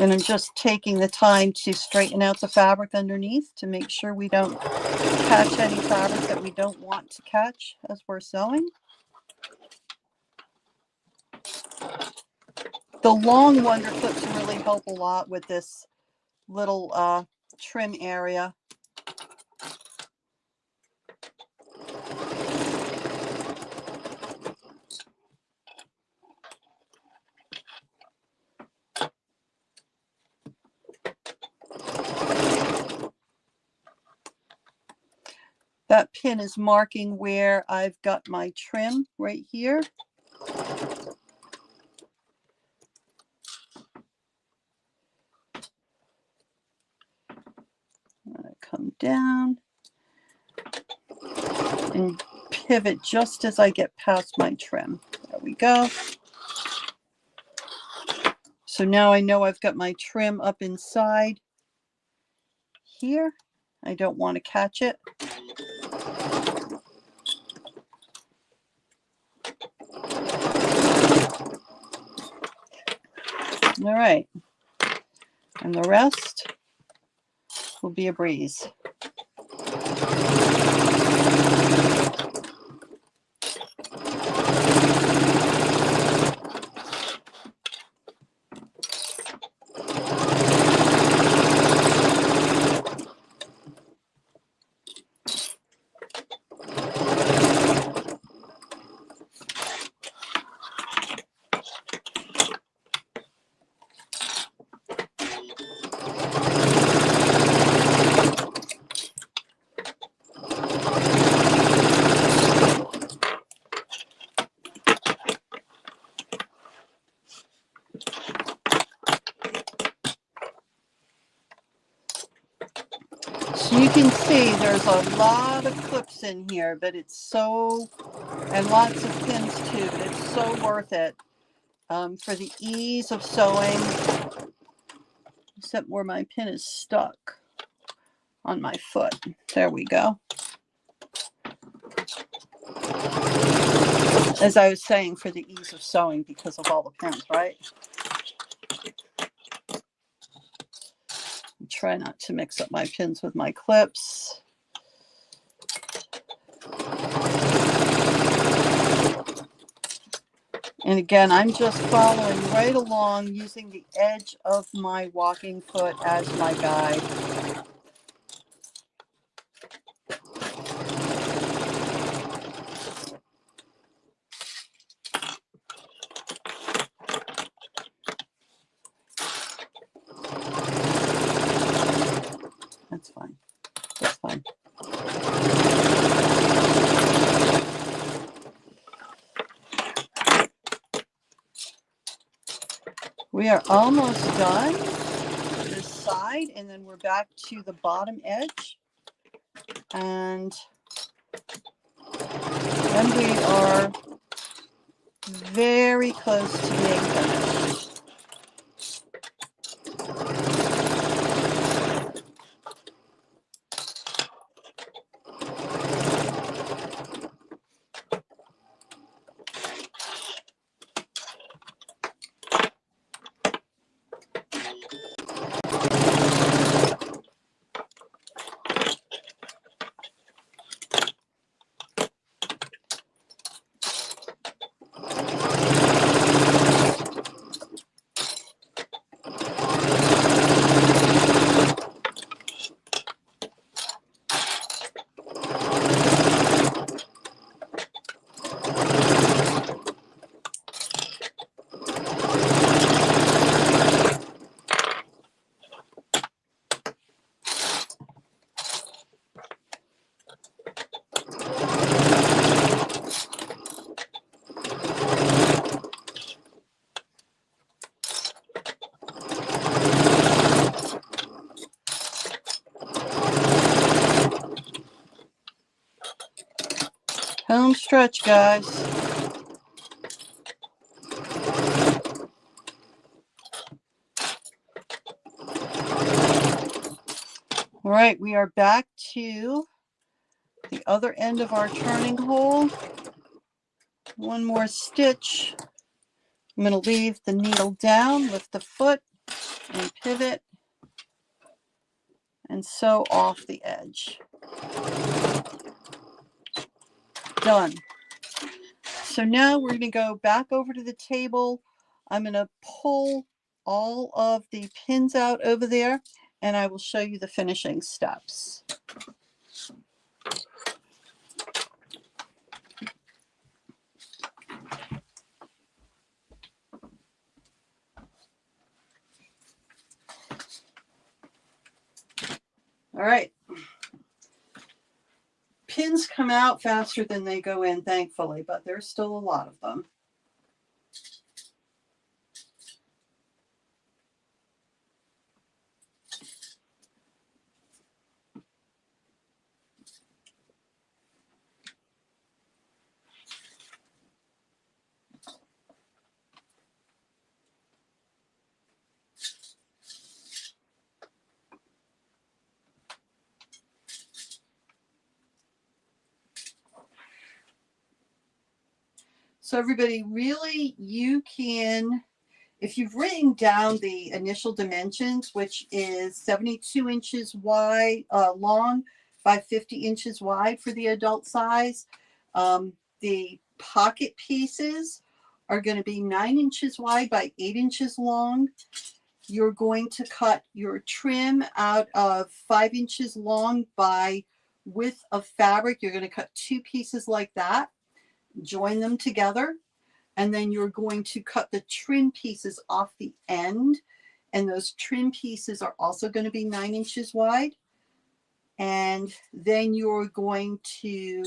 And I'm just taking the time to straighten out the fabric underneath to make sure we don't catch any fabric that we don't want to catch as we're sewing. The long wonder clips really help a lot with this little trim area. That pin is marking where I've got my trim right here. I'm going to come down and pivot just as I get past my trim. There we go. So now I know I've got my trim up inside here. I don't want to catch it. All right. And the rest will be a breeze. You can see there's a lot of clips in here, but it's so, and lots of pins too, but it's so worth it for the ease of sewing, except where my pin is stuck on my foot. There we go. As I was saying, for the ease of sewing because of all the pins, right? Try not to mix up my pins with my clips. And again, I'm just following right along using the edge of my walking foot as my guide. That's fine. That's fine. We are almost done on this side, and then we're back to the bottom edge. And then we are very close to being finished. Home stretch, guys. All right, we are back to the other end of our turning hole. One more stitch. I'm going to leave the needle down, lift the foot, and pivot, and sew off the edge. Done. So now we're going to go back over to the table. I'm going to pull all of the pins out over there, and I will show you the finishing steps. All right. Pins come out faster than they go in, thankfully, but there's still a lot of them. So everybody, really, you can, if you've written down the initial dimensions, which is 72 inches wide, long by 50 inches wide for the adult size, the pocket pieces are going to be 9 inches wide by 8 inches long. You're going to cut your trim out of 5 inches long by width of fabric. You're going to cut 2 pieces like that, join them together, and then you're going to cut the trim pieces off the end, and those trim pieces are also going to be 9 inches wide. And then you're going to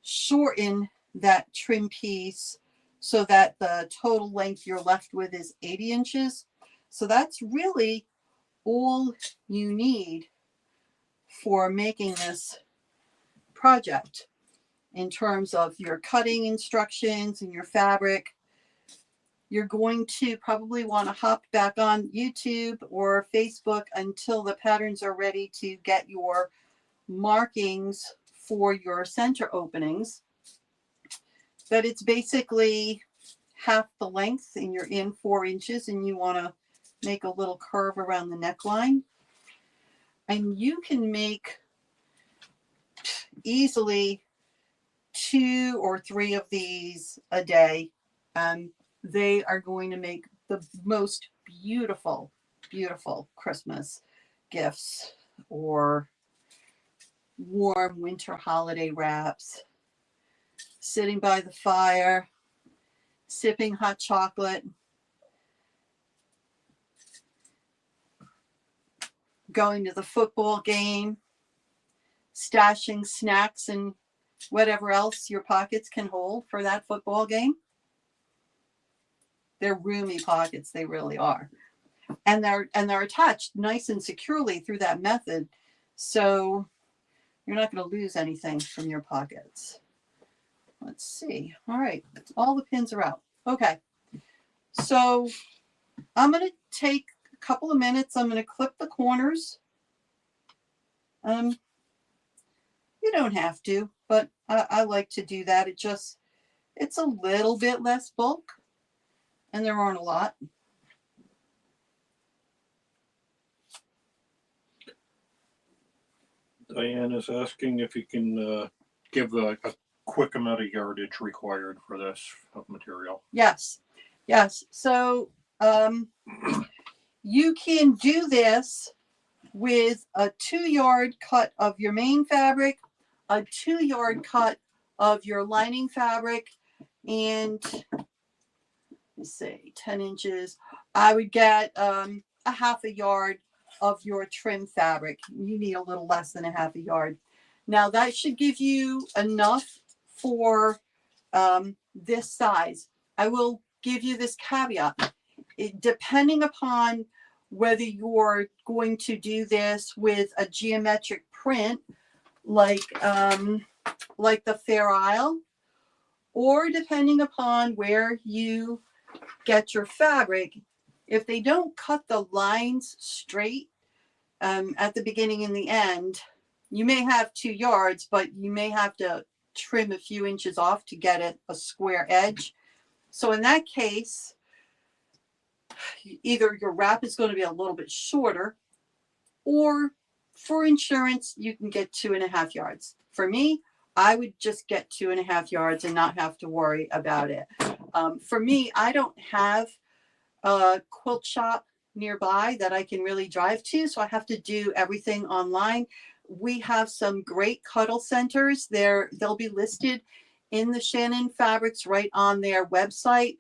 shorten that trim piece so that the total length you're left with is 80 inches. So that's really all you need for making this project in terms of your cutting instructions and your fabric. You're going to probably want to hop back on YouTube or Facebook until the patterns are ready to get your markings for your center openings. But it's basically half the length and you're in 4 inches and you want to make a little curve around the neckline. And you can make easily 2 or 3 of these a day. They are going to make the most beautiful, beautiful Christmas gifts or warm winter holiday wraps. Sitting by the fire, sipping hot chocolate, going to the football game, stashing snacks and whatever else your pockets can hold for that football game. They're roomy pockets, they really are. And they're attached nice and securely through that method. So you're not going to lose anything from your pockets. Let's see. All right. All the pins are out. Okay. So I'm going to take a couple of minutes. I'm going to clip the corners. You don't have to, but I like to do that. It's a little bit less bulk, and there aren't a lot. Diane is asking if you can give a quick amount of yardage required for this material. Yes. So you can do this with a 2-yard cut of your main fabric, a 2-yard cut of your lining fabric, and let's see, 10 inches. I would get a half a yard of your trim fabric. You need a little less than a half a yard. Now that should give you enough for this size. I will give you this caveat. Depending upon whether you're going to do this with a geometric print like the Fair Isle, or depending upon where you get your fabric, if they don't cut the lines straight at the beginning and the end, you may have 2 yards, but you may have to trim a few inches off to get it a square edge. So in that case, either your wrap is going to be a little bit shorter, or for insurance, you can get 2.5 yards. For me, I would just get 2.5 yards and not have to worry about it. For me, I don't have a quilt shop nearby that I can really drive to, so I have to do everything online. We have some great cuddle centers. They'll be listed in the Shannon Fabrics right on their website.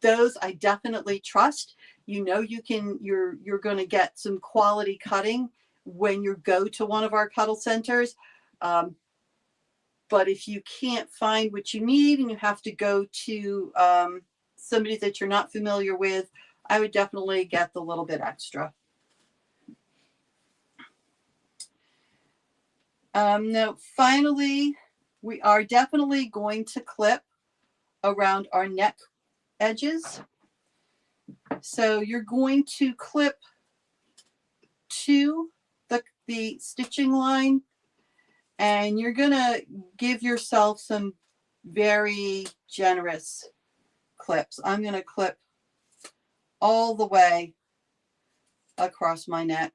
Those I definitely trust. You know, you're going to get some quality cutting when you go to one of our cuddle centers. But if you can't find what you need and you have to go to somebody that you're not familiar with, I would definitely get the little bit extra. Now, finally, we are definitely going to clip around our neck edges. So you're going to clip to the stitching line, and you're going to give yourself some very generous clips. I'm going to clip all the way across my neck.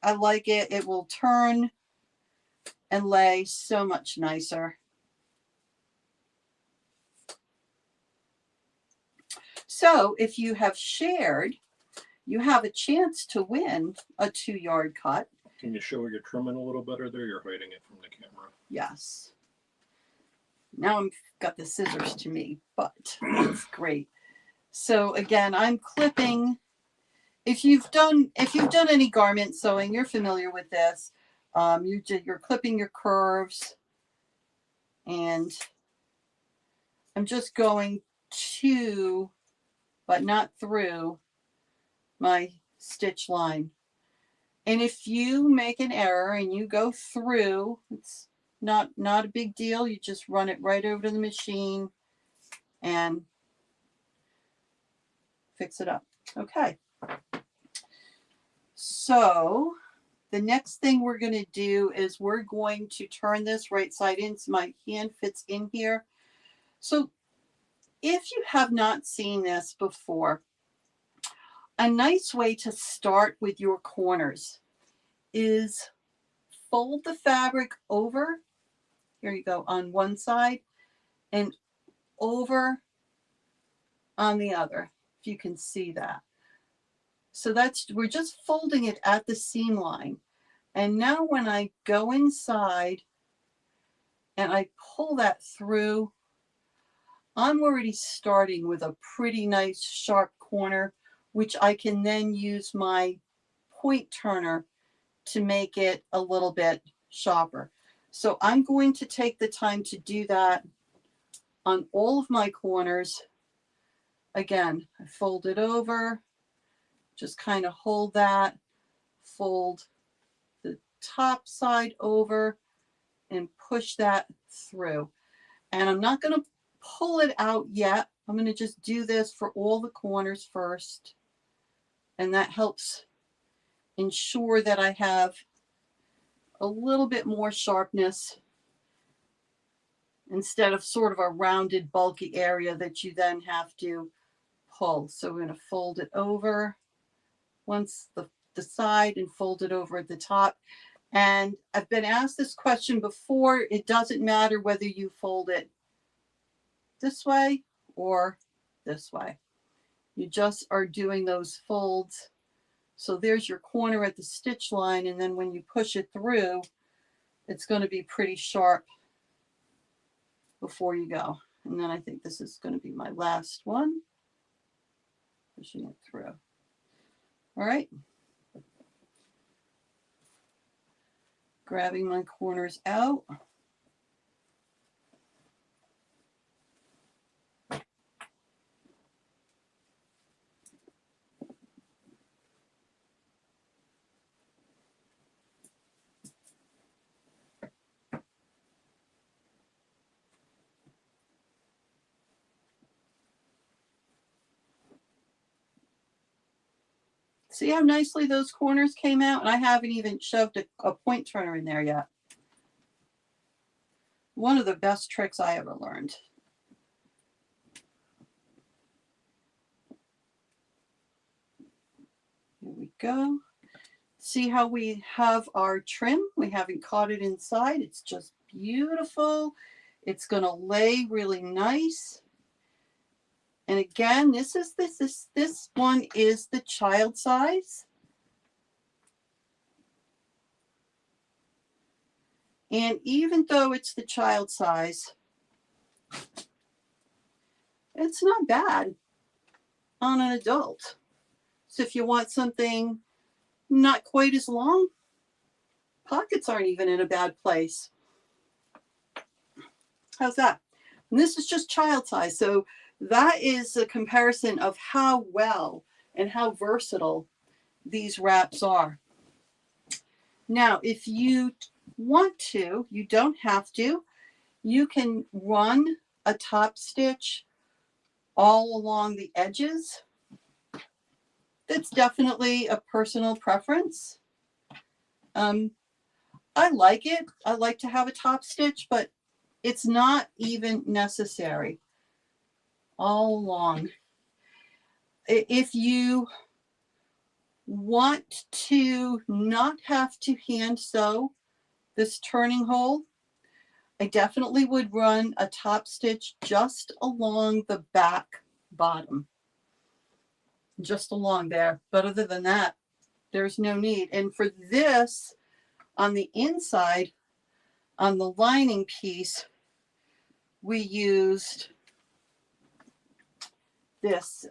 I like it. It will turn and lay so much nicer. So if you have shared, you have a chance to win a 2-yard cut. Can you show your trimming a little better there? You're hiding it from the camera. Yes. Now I've got the scissors to me, but it's great. So again, I'm clipping. If you've done any garment sewing, you're familiar with this. You're clipping your curves, and I'm just going to, but not through, my stitch line. And if you make an error and you go through, it's not a big deal. You just run it right over to the machine and fix it up. Okay. So the next thing we're going to do is we're going to turn this right side in so my hand fits in here. So if you have not seen this before, a nice way to start with your corners is fold the fabric over. Here you go, on one side and over on the other, if you can see that. So we're just folding it at the seam line. And now when I go inside and I pull that through, I'm already starting with a pretty nice sharp corner, which I can then use my point turner to make it a little bit sharper. So I'm going to take the time to do that on all of my corners. Again, I fold it over, just kind of hold that, fold the top side over and push that through. And I'm not going to pull it out yet. I'm going to just do this for all the corners first. And that helps ensure that I have a little bit more sharpness instead of sort of a rounded, bulky area that you then have to pull. So we're going to fold it over once the side and fold it over at the top. And I've been asked this question before. It doesn't matter whether you fold it this way or this way. You just are doing those folds. So there's your corner at the stitch line, and then when you push it through, it's going to be pretty sharp before you go. And then I think this is going to be my last one. Pushing it through. All right. Grabbing my corners out. See how nicely those corners came out? And I haven't even shoved a point turner in there yet. One of the best tricks I ever learned. Here we go. See how we have our trim? We haven't caught it inside. It's just beautiful. It's going to lay really nice. And again, this one is the child size. And even though it's the child size, it's not bad on an adult. So if you want something not quite as long, pockets aren't even in a bad place. How's that? And this is just child size. So that is a comparison of how well and how versatile these wraps are. Now, if you want to, you don't have to, you can run a top stitch all along the edges. That's definitely a personal preference. I like it. I like to have a top stitch, but it's not even necessary all along. If you want to not have to hand sew this turning hole, I definitely would run a top stitch just along the back bottom, just along there. But other than that, there's no need. And for this, on the inside, on the lining piece, we used this.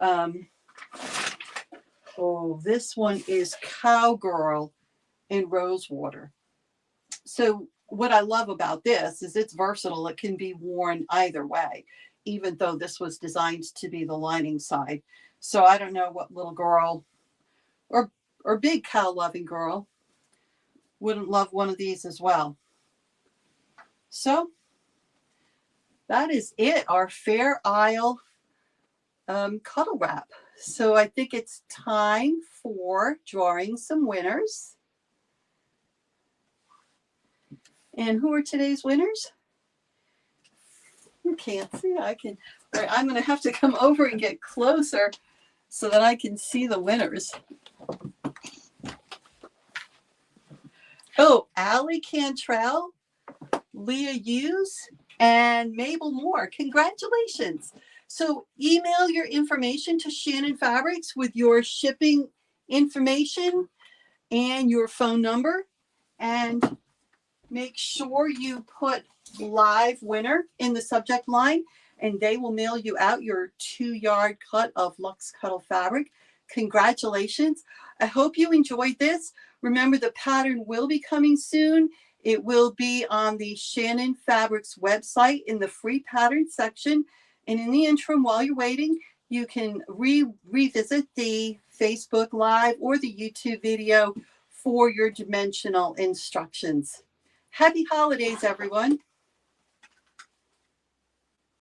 This one is Cowgirl in Rosewater. So what I love about this is it's versatile. It can be worn either way, even though this was designed to be the lining side. So I don't know what little girl or big cow loving girl wouldn't love one of these as well. So that is it, our Fair Isle cuddle wrap. So I think it's time for drawing some winners. And who are today's winners? You can't see. I can. All right, I'm going to have to come over and get closer so that I can see the winners. Oh, Allie Cantrell, Leah Hughes, and Mabel Moore. Congratulations. So email your information to Shannon Fabrics with your shipping information and your phone number, and make sure you put live winner in the subject line, and they will mail you out your 2-yard cut of Luxe Cuddle fabric. Congratulations. I hope you enjoyed this. Remember, the pattern will be coming soon. It will be on the Shannon Fabrics website in the free pattern section. And in the interim, while you're waiting, you can revisit the Facebook Live or the YouTube video for your dimensional instructions. Happy holidays, everyone.